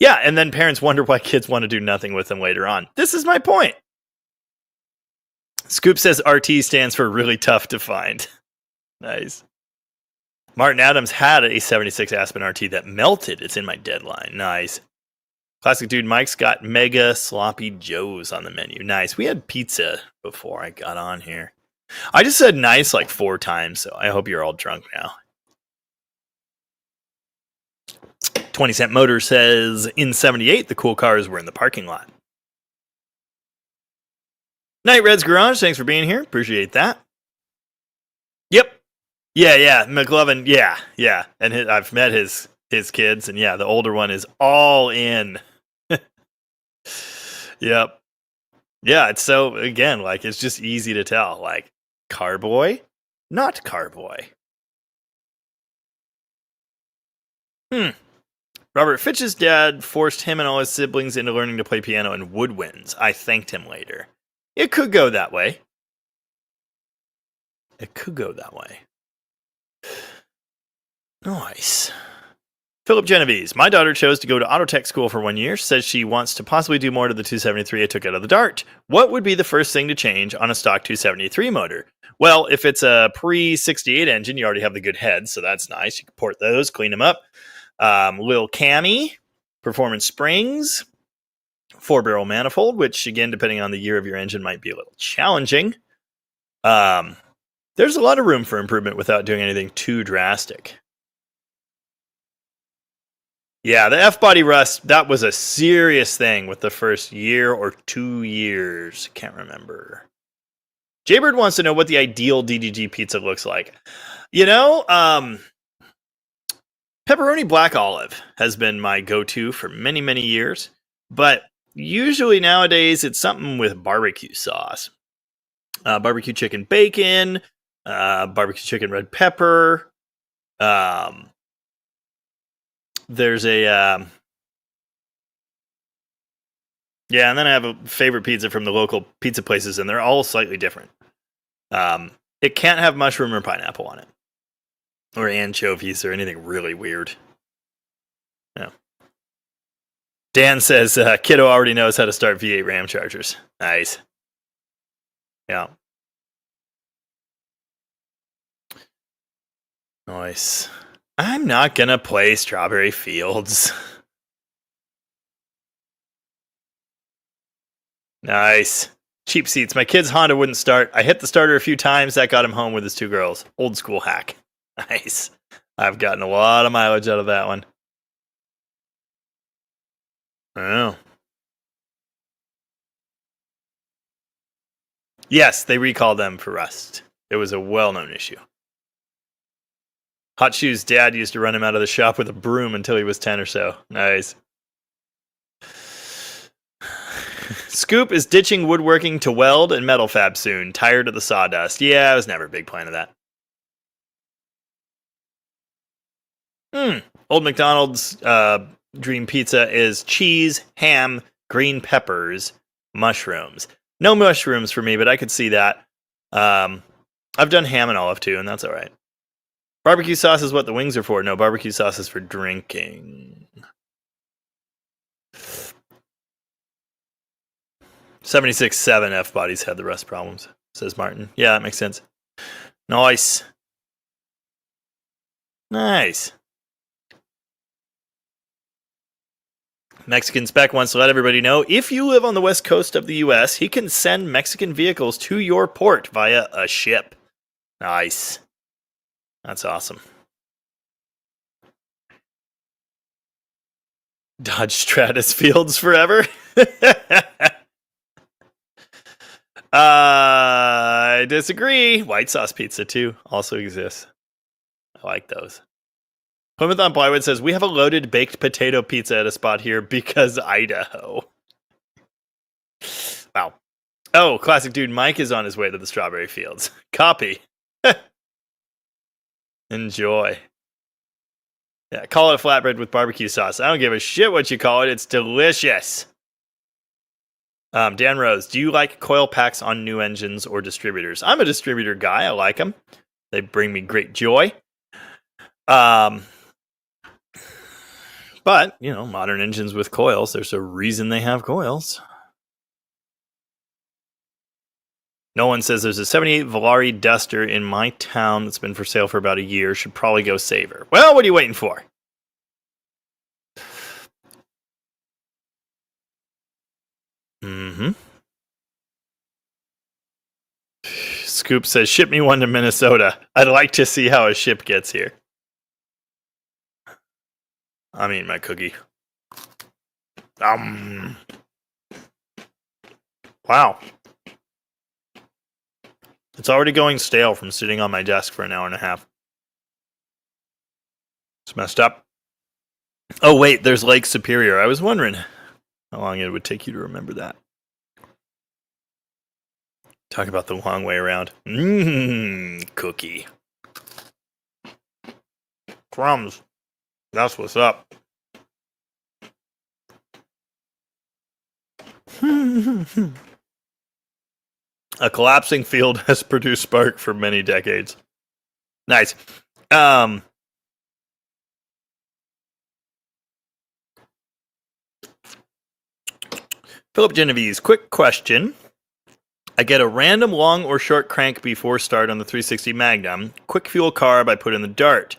Yeah, and then parents wonder why kids want to do nothing with them later on. This is my point. Scoop says RT stands for really tough to find. Nice. Martin Adams had a 76 Aspen RT that melted. It's in my deadline. Nice. Classic Dude Mike's got Mega Sloppy Joes on the menu. Nice. We had pizza before I got on here. I just said nice like 4 times, so I hope you're all drunk now. 20 Cent Motor says, in 78, the cool cars were in the parking lot. Night Red's Garage, thanks for being here. Appreciate that. Yep. Yeah. McLovin, yeah. And I've met his kids, and yeah, the older one is all in. Yep. Yeah, it's so, again, like, it's just easy to tell. Like, Carboy, not Carboy. Robert Fitch's dad forced him and all his siblings into learning to play piano in woodwinds. I thanked him later. It could go that way. Nice. Philip Genovese. My daughter chose to go to auto tech school for 1 year. Says she wants to possibly do more to the 273 I took out of the Dart. What would be the first thing to change on a stock 273 motor? Well, if it's a pre-68 engine, you already have the good heads, so that's nice. You can port those, clean them up. Lil Cami, performance springs, 4-barrel manifold, which, again, depending on the year of your engine, might be a little challenging. There's a lot of room for improvement without doing anything too drastic. Yeah, the F-body rust, that was a serious thing with the first year or 2 years. Can't remember. Jaybird wants to know what the ideal DDG pizza looks like. You know, pepperoni black olive has been my go-to for many, many years. But usually nowadays, it's something with barbecue sauce. Barbecue chicken bacon, barbecue chicken red pepper, there's a yeah, and then I have a favorite pizza from the local pizza places, and they're all slightly different. It can't have mushroom or pineapple on it, or anchovies, or anything really weird. Yeah. Dan says Kiddo already knows how to start V8 RAM chargers. Nice. Yeah. Nice. I'm not gonna play Strawberry Fields. Nice. Cheap seats. My kid's Honda wouldn't start. I hit the starter a few times. That got him home with his 2 girls. Old school hack. Nice. I've gotten a lot of mileage out of that one. Oh. Yes, they recalled them for rust. It was a well-known issue. Hot Shoes' dad used to run him out of the shop with a broom until he was 10 or so. Nice. Scoop is ditching woodworking to weld and metal fab soon. Tired of the sawdust. Yeah, I was never a big fan of that. Old McDonald's dream pizza is cheese, ham, green peppers, mushrooms. No mushrooms for me, but I could see that. I've done ham and olive too, and that's all right. Barbecue sauce is what the wings are for. No, barbecue sauce is for drinking. 76.7 F-bodies had the rust problems, says Martin. Yeah, that makes sense. Nice. Nice. Mexican Spec wants to let everybody know, if you live on the west coast of the U.S., he can send Mexican vehicles to your port via a ship. Nice. That's awesome. Dodge Stratus Fields forever. I disagree. White sauce pizza too also exists. I like those. Plymouth on Plywood says, we have a loaded baked potato pizza at a spot here because Idaho. Wow. Oh, classic dude Mike is on his way to the Strawberry Fields. Copy. Enjoy. Yeah, call it a flatbread with barbecue sauce. I don't give a shit what you call it. It's delicious. Dan Rose, do you like coil packs on new engines or distributors? I'm a distributor guy. I like them. They bring me great joy. But, you know, modern engines with coils, there's a reason they have coils. Nolan says there's a 78 Volare Duster in my town that's been for sale for about a year. Should probably go save her. Well, what are you waiting for? Scoop says, ship me one to Minnesota. I'd like to see how a ship gets here. I'm eating my cookie. Wow. It's already going stale from sitting on my desk for an hour and a half. It's messed up. Oh, wait, there's Lake Superior. I was wondering how long it would take you to remember that. Talk about the long way around. Cookie. Crumbs. That's what's up. A collapsing field has produced spark for many decades. Nice. Philip Genovese, quick question. I get a random long or short crank before start on the 360 Magnum. Quick fuel carb I put in the Dart.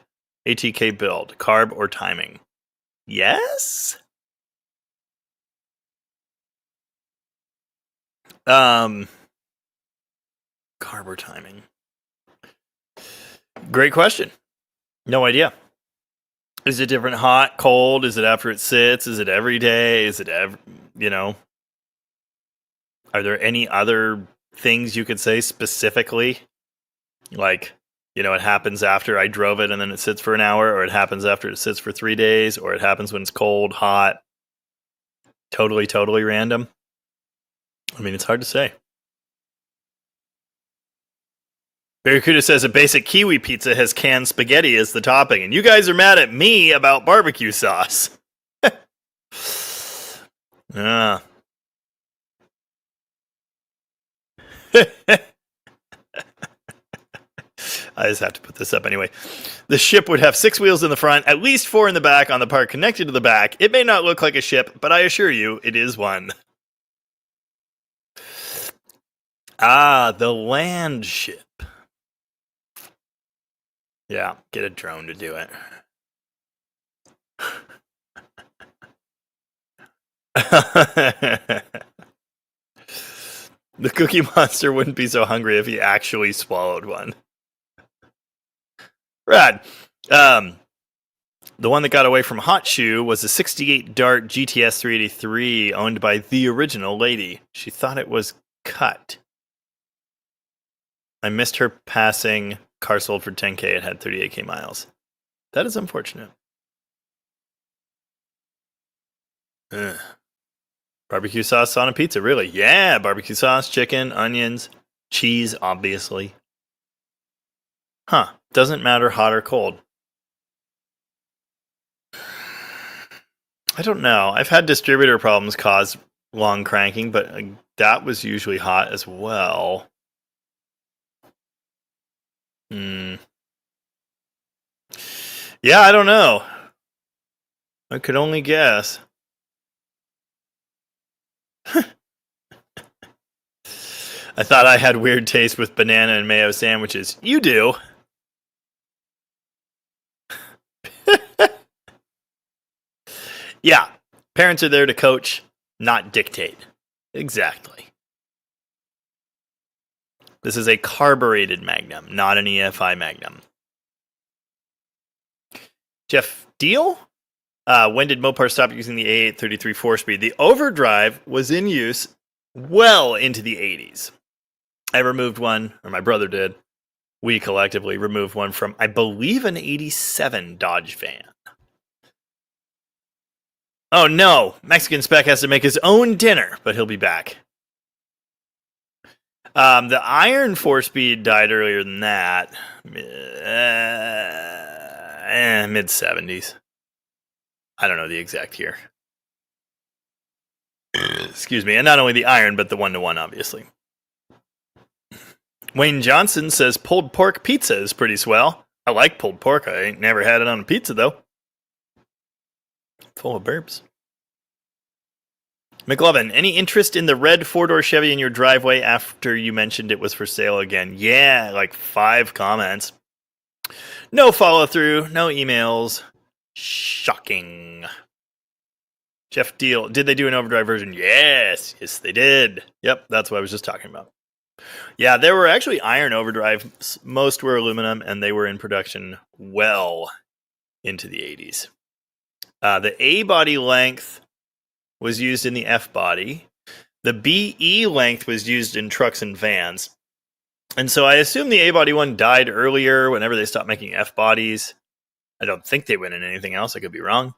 ATK build. Carb or timing? Yes? Carb or timing? Great question. No idea. Is it different hot, cold? Is it after it sits? Is it every day? Is it are there any other things you could say specifically? Like, it happens after I drove it and then it sits for an hour, or it happens after it sits for 3 days, or it happens when it's cold, hot. Totally random. I mean, it's hard to say. Barracuda says a basic Kiwi pizza has canned spaghetti as the topping, and you guys are mad at me about barbecue sauce. Ah. I just have to put this up anyway. The ship would have 6 wheels in the front, at least 4 in the back on the part connected to the back. It may not look like a ship, but I assure you, it is one. Ah, the land ship. Yeah, get a drone to do it. The Cookie Monster wouldn't be so hungry if he actually swallowed one. Rad. The one that got away from Hot Shoe was a 68 Dart GTS 383 owned by the original lady. She thought it was cut. I missed her passing. Car sold for 10K. It had 38K miles. That is unfortunate. Ugh. Barbecue sauce on a pizza, really? Yeah, barbecue sauce, chicken, onions, cheese, obviously. Huh. Doesn't matter hot or cold. I don't know. I've had distributor problems cause long cranking, but that was usually hot as well. Yeah, I don't know. I could only guess. I thought I had weird taste with banana and mayo sandwiches. You do. Yeah, parents are there to coach, not dictate. Exactly. This is a carbureted Magnum, not an EFI Magnum. Jeff Deal? When did Mopar stop using the A833 4-speed? The overdrive was in use well into the 80s. I removed one, or my brother did. We collectively removed one from, I believe, an 87 Dodge van. Oh no, Mexican Spec has to make his own dinner, but he'll be back. The Iron 4-speed died earlier than that. Mid-70s. I don't know the exact year. Excuse me. And not only the Iron, but the 1-to-1, obviously. Wayne Johnson says pulled pork pizza is pretty swell. I like pulled pork. I ain't never had it on a pizza, though. Full of burps. McLovin, any interest in the red 4-door Chevy in your driveway after you mentioned it was for sale again? Yeah, like 5 comments. No follow-through, no emails. Shocking. Jeff Deal, did they do an overdrive version? Yes, they did. Yep, that's what I was just talking about. Yeah, there were actually iron overdrives. Most were aluminum, and they were in production well into the 80s. The A body length was used in the F body. The BE length was used in trucks and vans. And so I assume the A body one died earlier whenever they stopped making F bodies. I don't think they went in anything else. I could be wrong.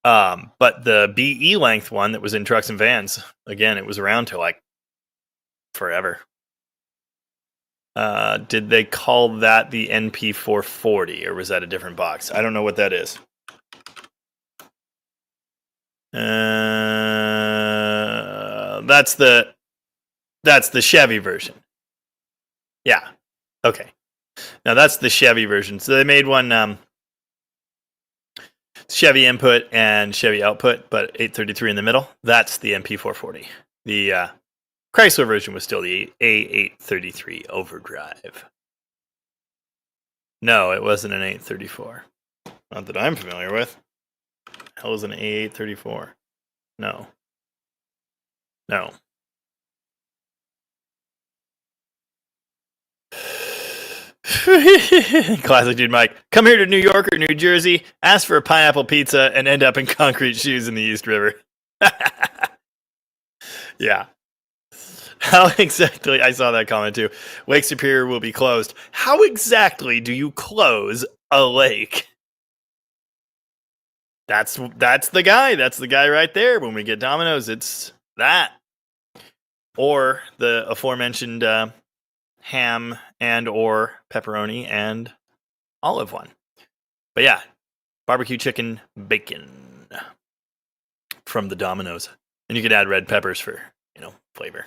But the BE length one that was in trucks and vans, again, it was around till like forever. Did they call that the NP440, or was that a different box? I don't know what that is. That's the Chevy version. Yeah. Okay. Now that's the Chevy version. So they made one. Chevy input and Chevy output, but 833 in the middle. That's the MP440. The Chrysler version was still the A833 overdrive. No, it wasn't an 834. Not that I'm familiar with. Hell is an A834? No. No. Classic dude Mike. Come here to New York or New Jersey, ask for a pineapple pizza, and end up in concrete shoes in the East River. Yeah. How exactly? I saw that comment too. Lake Superior will be closed. How exactly do you close a lake? That's the guy. That's the guy right there. When we get Domino's, it's that. Or the aforementioned ham and or pepperoni and olive one. But yeah, barbecue chicken bacon from the Domino's. And you could add red peppers for, flavor.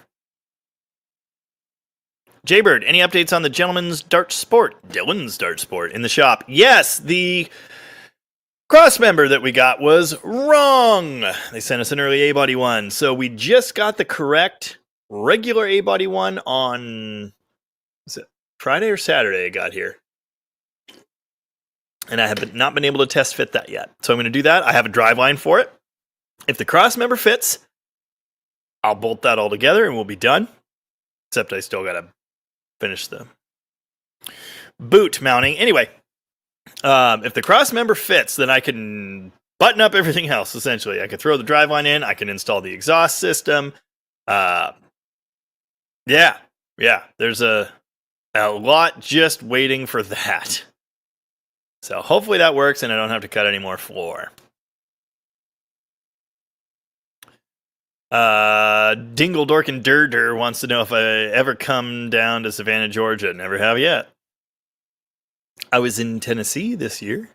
Jaybird, any updates on the Dylan's Dart Sport in the shop? Yes, the cross member that we got was wrong. They sent us an early A-body one. So we just got the correct regular A-body one on, is it Friday or Saturday I got here. And I have not been able to test fit that yet. So I'm going to do that. I have a driveline for it. If the cross member fits, I'll bolt that all together and we'll be done. Except I still got to finish the boot mounting. Anyway, if the cross member fits, then I can button up everything else, essentially. I can throw the driveline in. I can install the exhaust system. Yeah. There's a lot just waiting for that. So hopefully that works and I don't have to cut any more floor. Dingle Dorkin Durder wants to know if I ever come down to Savannah, Georgia. Never have yet. I was in Tennessee this year.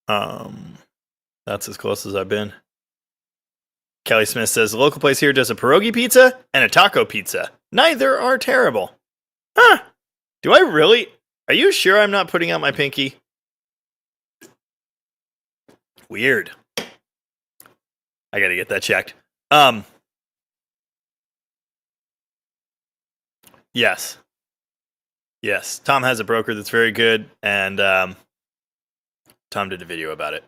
That's as close as I've been. Kelly Smith says the local place here does a pierogi pizza and a taco pizza. Neither are terrible. Huh? Do I really? Are you sure I'm not putting out my pinky? Weird. I gotta get that checked. Yes. Tom has a broker that's very good, and Tom did a video about it.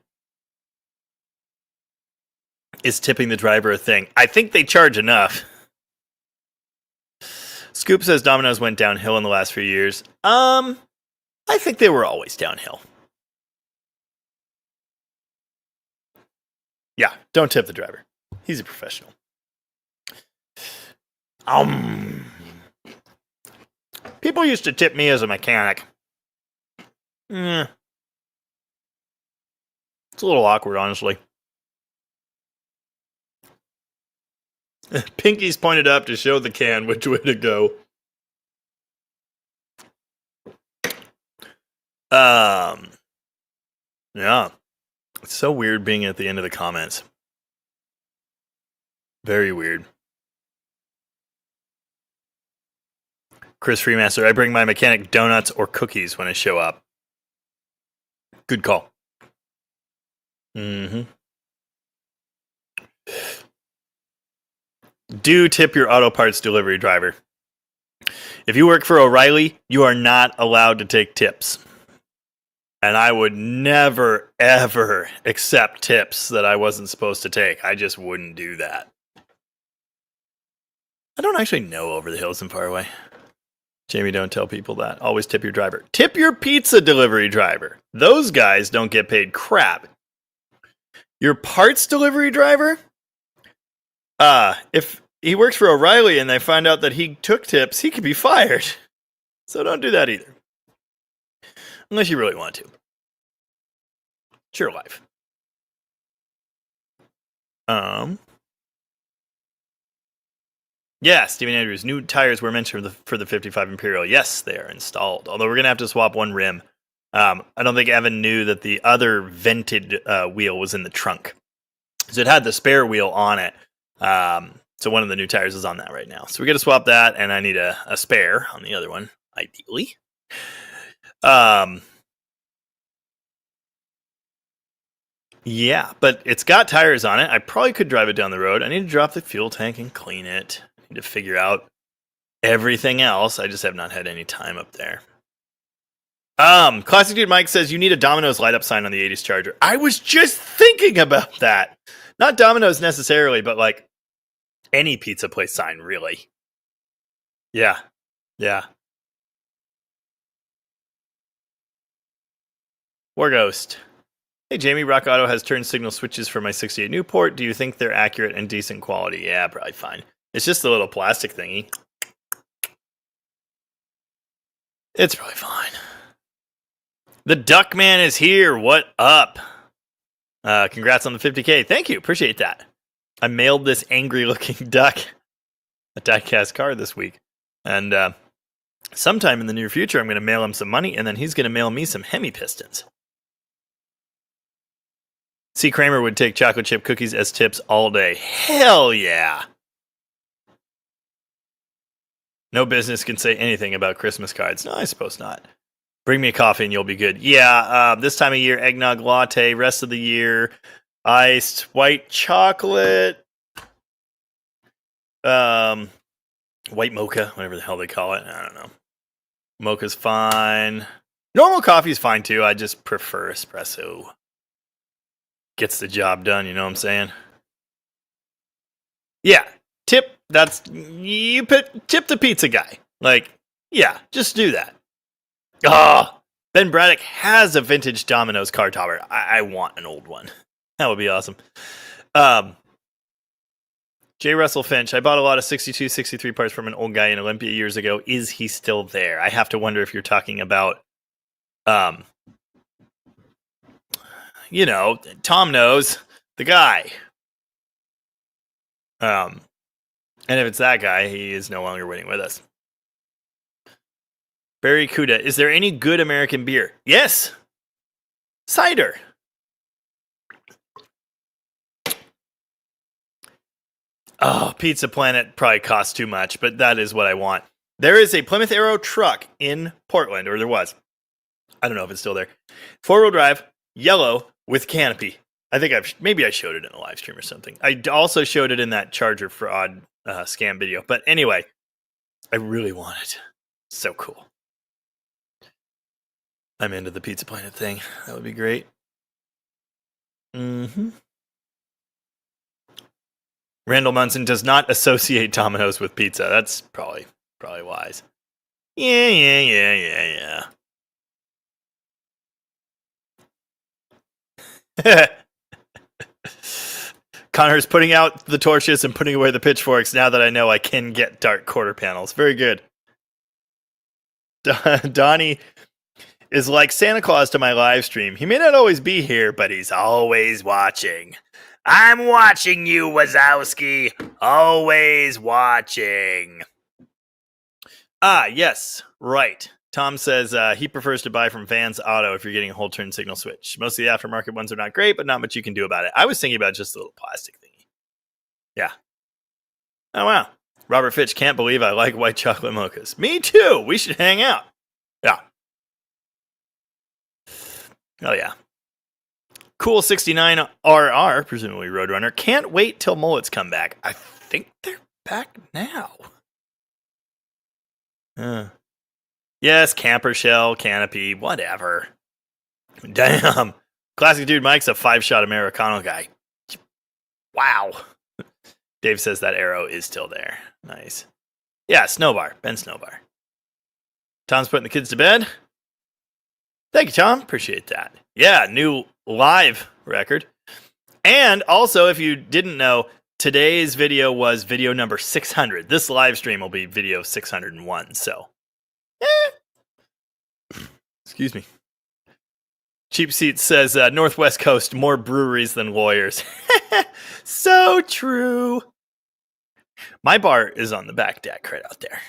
Is tipping the driver a thing? I think they charge enough. Scoop says Domino's went downhill in the last few years. I think they were always downhill. Yeah, don't tip the driver. He's a professional. People used to tip me as a mechanic. It's a little awkward, honestly. Pinky's pointed up to show the can which way to go. Yeah. It's so weird being at the end of the comments. Very weird. Chris Freemaster, I bring my mechanic donuts or cookies when I show up. Good call. Do tip your auto parts delivery driver. If you work for O'Reilly, you are not allowed to take tips. And I would never, ever accept tips that I wasn't supposed to take. I just wouldn't do that. I don't actually know Over the Hills and Far Away. Jamie, don't tell people that. Always tip your driver. Tip your pizza delivery driver. Those guys don't get paid crap. Your parts delivery driver? If he works for O'Reilly and they find out that he took tips, he could be fired. So don't do that either. Unless you really want to. It's your life. Yeah, Stephen Andrews. New tires were mentioned for the 55 Imperial. Yes, they are installed. Although we're going to have to swap one rim. I don't think Evan knew that the other vented wheel was in the trunk. So it had the spare wheel on it. So one of the new tires is on that right now. So we got to swap that, and I need a spare on the other one, ideally. Yeah, but it's got tires on it. I probably could drive it down the road. I need to drop the fuel tank and clean it. I need to figure out everything else. I just have not had any time up there. Classic Dude Mike says you need a Domino's light up sign on the 80s Charger. I was just thinking about that. Not Domino's necessarily, but like any pizza place sign, really. Yeah. Yeah. War Ghost. Hey, Jamie, Rock Auto has turn signal switches for my 68 Newport. Do you think they're accurate and decent quality? Yeah, probably fine. It's just a little plastic thingy. It's probably fine. The Duckman is here. What up? Congrats on the 50K. Thank you. Appreciate that. I mailed this angry-looking duck a diecast card this week. And sometime in the near future, I'm going to mail him some money, and then he's going to mail me some Hemi pistons. C. Kramer would take chocolate chip cookies as tips all day. Hell yeah. No business can say anything about Christmas cards. No, I suppose not. Bring me a coffee and you'll be good. Yeah, this time of year, eggnog latte. Rest of the year, iced white chocolate. White mocha, whatever the hell they call it. I don't know. Mocha's fine. Normal coffee's fine too. I just prefer espresso. Gets the job done, you know what I'm saying? Yeah, tip. That's tip the pizza guy. Like, yeah, just do that. Oh, Ben Braddock has a vintage Domino's car topper. I want an old one. That would be awesome. J. Russell Finch. I bought a lot of 62, 63 parts from an old guy in Olympia years ago. Is he still there? I have to wonder if you're talking about, you know, Tom knows the guy. And if it's that guy, he is no longer waiting with us. Barry Kuda, is there any good American beer? Yes. Cider. Oh, Pizza Planet probably costs too much, but that is what I want. There is a Plymouth Arrow truck in Portland, or there was. I don't know if it's still there. 4-wheel drive, yellow, with canopy. I think maybe I showed it in a live stream or something. I also showed it in that Charger fraud scam video. But anyway, I really want it. So cool. I'm into the Pizza Planet thing. That would be great. Mm-hmm. Randall Munson does not associate Domino's with pizza. That's probably wise. Yeah. Connor's putting out the torches and putting away the pitchforks now that I know I can get dark quarter panels. Very good. Donnie is like Santa Claus to my live stream. He may not always be here, but he's always watching. I'm watching you, Wazowski. Always watching. Yes, right. Tom says he prefers to buy from Vans Auto if you're getting a whole turn signal switch. Most of the aftermarket ones are not great, but not much you can do about it. I was thinking about just a little plastic thingy. Yeah. Oh, wow. Robert Fitch, can't believe I like white chocolate mochas. Me too. We should hang out. Yeah. Oh, yeah. Cool 69 RR, presumably Roadrunner. Can't wait till mullets come back. I think they're back now. Yes, camper shell, canopy, whatever. Damn. Classic Dude Mike's a 5-shot Americano guy. Wow. Dave says that arrow is still there. Nice. Yeah, Snowbar. Ben Snowbar. Tom's putting the kids to bed. Thank you, Tom. Appreciate that. Yeah, new live record. And also, if you didn't know, today's video was video number 600. This live stream will be video 601. So, excuse me. Cheap Seats says, Northwest Coast, more breweries than lawyers. So true. My bar is on the back deck right out there.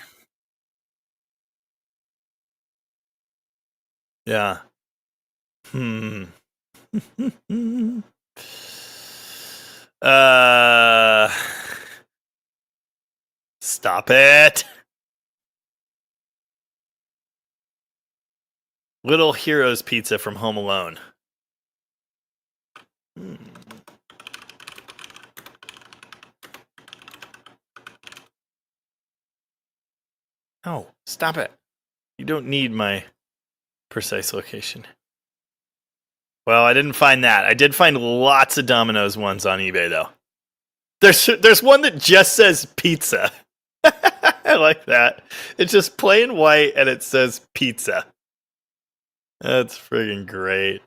Yeah. Stop it. Little Heroes Pizza from Home Alone. Oh, stop it. You don't need my precise location. Well, I didn't find that. I did find lots of Domino's ones on eBay, though. There's one that just says pizza. I like that. It's just plain white and it says pizza. That's friggin' great.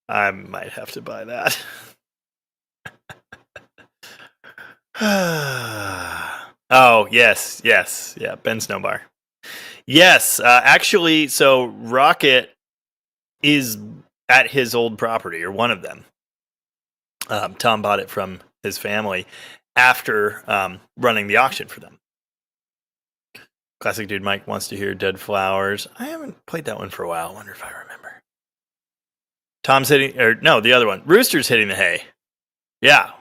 I might have to buy that. Oh, yes. Yeah, Ben Snowbar. Yes, actually, so Rocket is at his old property, or one of them. Tom bought it from his family after running the auction for them. Classic Dude Mike wants to hear Dead Flowers. I haven't played that one for a while. I wonder if I remember. Tom's hitting, or no, the other one. Rooster's hitting the hay. Yeah.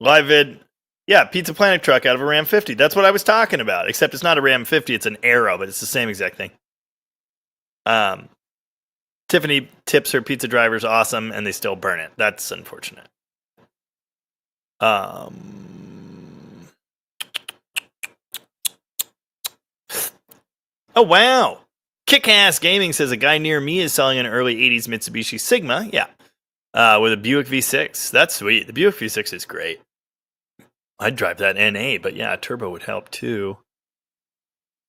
Live vid. Yeah, Pizza Planet truck out of a Ram 50. That's what I was talking about, except it's not a Ram 50, it's an Arrow, but it's the same exact thing. Tiffany tips her pizza drivers awesome, and they still burn it. That's unfortunate. Oh, wow. Kick-Ass Gaming says a guy near me is selling an early 80s Mitsubishi Sigma. Yeah. With a Buick V6. That's sweet. The Buick V6 is great. I'd drive that NA, but yeah, turbo would help too.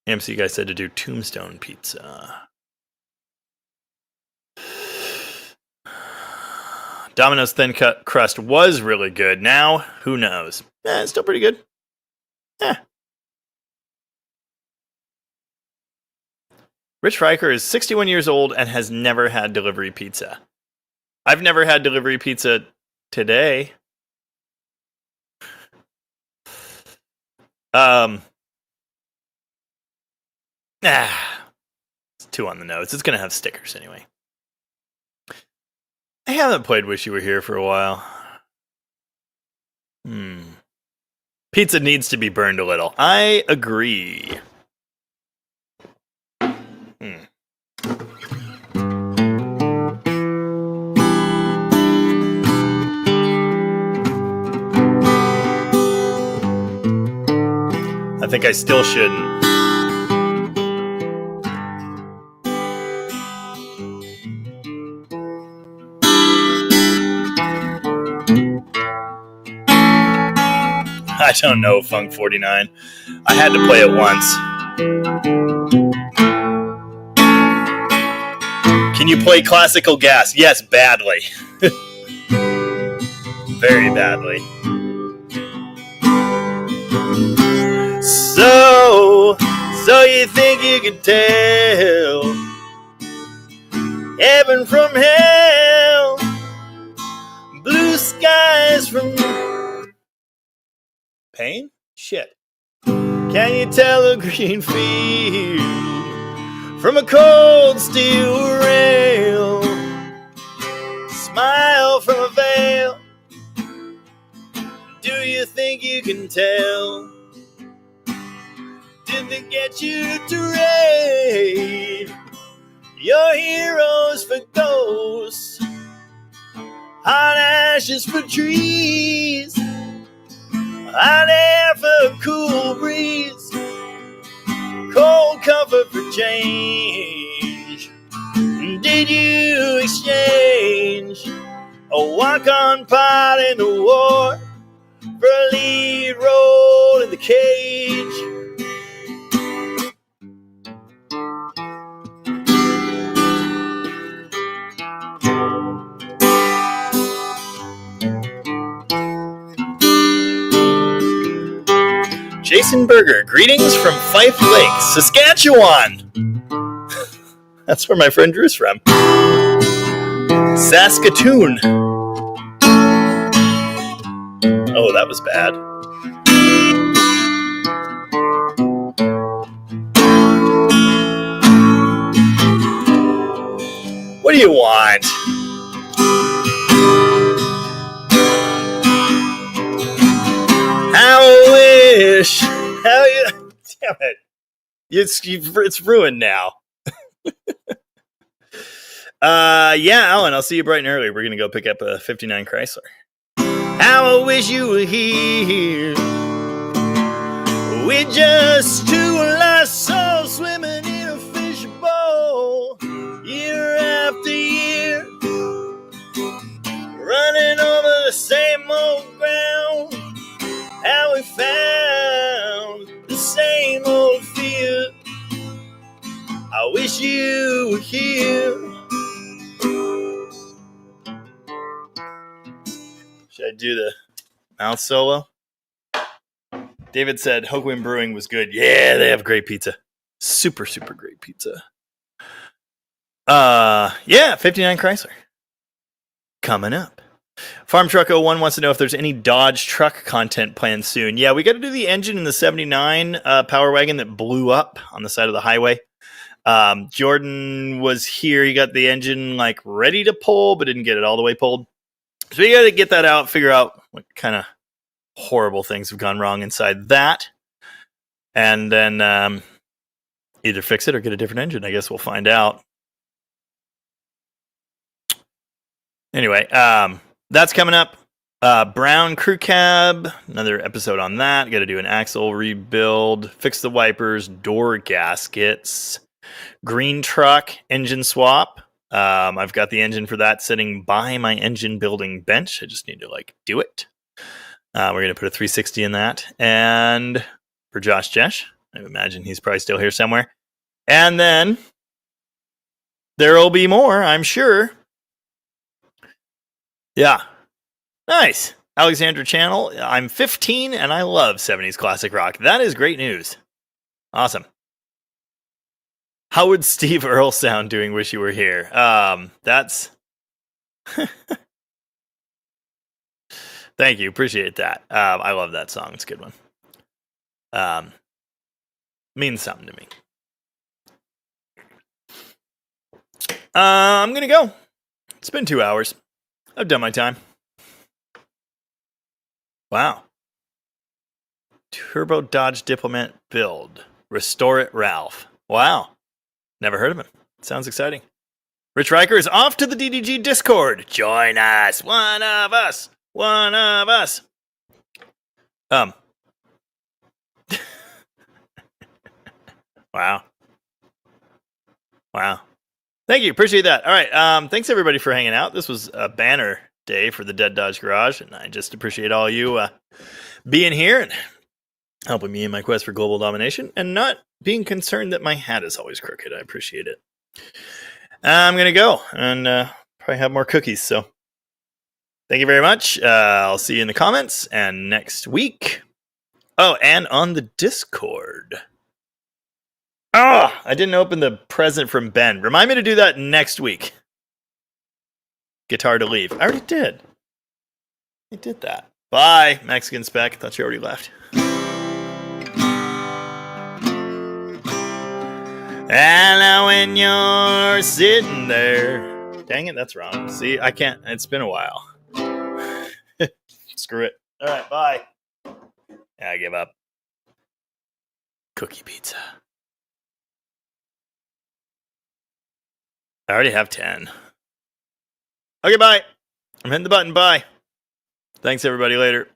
AMC guy said to do Tombstone Pizza. Domino's Thin Cut Crust was really good. Now, who knows? It's still pretty good. Rich Riker is 61 years old and has never had delivery pizza. I've never had delivery pizza today. It's 2 on the nose. It's gonna have stickers anyway. I haven't played Wish You Were Here for a while. Pizza needs to be burned a little. I agree. I think I still shouldn't. I don't know, Funk 49. I had to play it once. Can you play Classical Gas? Yes, badly. Very badly. So you think you can tell heaven from hell, blue skies from pain? Shit. Can you tell a green field from a cold steel rail? Smile from a veil. Do you think you can tell? Did they get you to raid your heroes for ghosts, hot ashes for trees, hot air for a cool breeze, cold comfort for change? Did you exchange a walk-on part in the war for a lead role in the cage? Jason Berger, greetings from Fife Lakes, Saskatchewan. That's where my friend Drew's from. Saskatoon. Oh, that was bad. What do you want? How I wish. How you? Damn it! It's ruined now. Yeah, Alan, I'll see you bright and early. We're gonna go pick up a 59 Chrysler. How I wish you were here. We're just two lost souls swimming in a fishbowl, year after year, running over the same old ground. How we found the same old fear. I wish you were here. Should I do the mouth solo? David said Hoagland Brewing was good. Yeah, they have great pizza. Super, super great pizza. Yeah, 59 Chrysler. Coming up. Farm Truck 01 wants to know if there's any Dodge truck content planned soon. Yeah, we got to do the engine in the 79 Power Wagon that blew up on the side of the highway. Jordan was here. He got the engine like ready to pull, but didn't get it all the way pulled. So we got to get that out, figure out what kind of horrible things have gone wrong inside that, and then either fix it or get a different engine. I guess we'll find out. Anyway, that's coming up. Brown Crew Cab, another episode on that. Got to do an axle rebuild, fix the wipers, door gaskets. Green truck engine swap. I've got the engine for that sitting by my engine building bench. I just need to do it. We're going to put a 360 in that. And for Josh Jesh, I imagine he's probably still here somewhere. And then there will be more, I'm sure. Yeah. Nice. Alexandra Channel. I'm 15 and I love 70s classic rock. That is great news. Awesome. How would Steve Earle sound doing Wish You Were Here? That's... Thank you. Appreciate that. I love that song. It's a good one. Means something to me. I'm going to go. It's been 2 hours. I've done my time. Wow. Turbo Dodge Diplomat build. Restore it, Ralph. Wow. Never heard of him. Sounds exciting. Rich Riker is off to the DDG Discord. Join us. One of us. One of us. Wow. Wow. Thank you. Appreciate that. All right. Thanks everybody for hanging out. This was a banner day for the Dead Dodge Garage, and I just appreciate all you being here and helping me in my quest for global domination and not being concerned that my hat is always crooked. I appreciate it. I'm going to go and probably have more cookies. So thank you very much. I'll see you in the comments and next week. Oh, and on the Discord. Oh, I didn't open the present from Ben. Remind me to do that next week. Guitar to leave. I already did. I did that. Bye, Mexican Spec. Thought you already left. And now when you're sitting there... Dang it, that's wrong. See, I can't... It's been a while. Screw it. All right, bye. Yeah, I give up. Cookie pizza. I already have 10. Okay, bye. I'm hitting the button. Bye. Thanks, everybody. Later.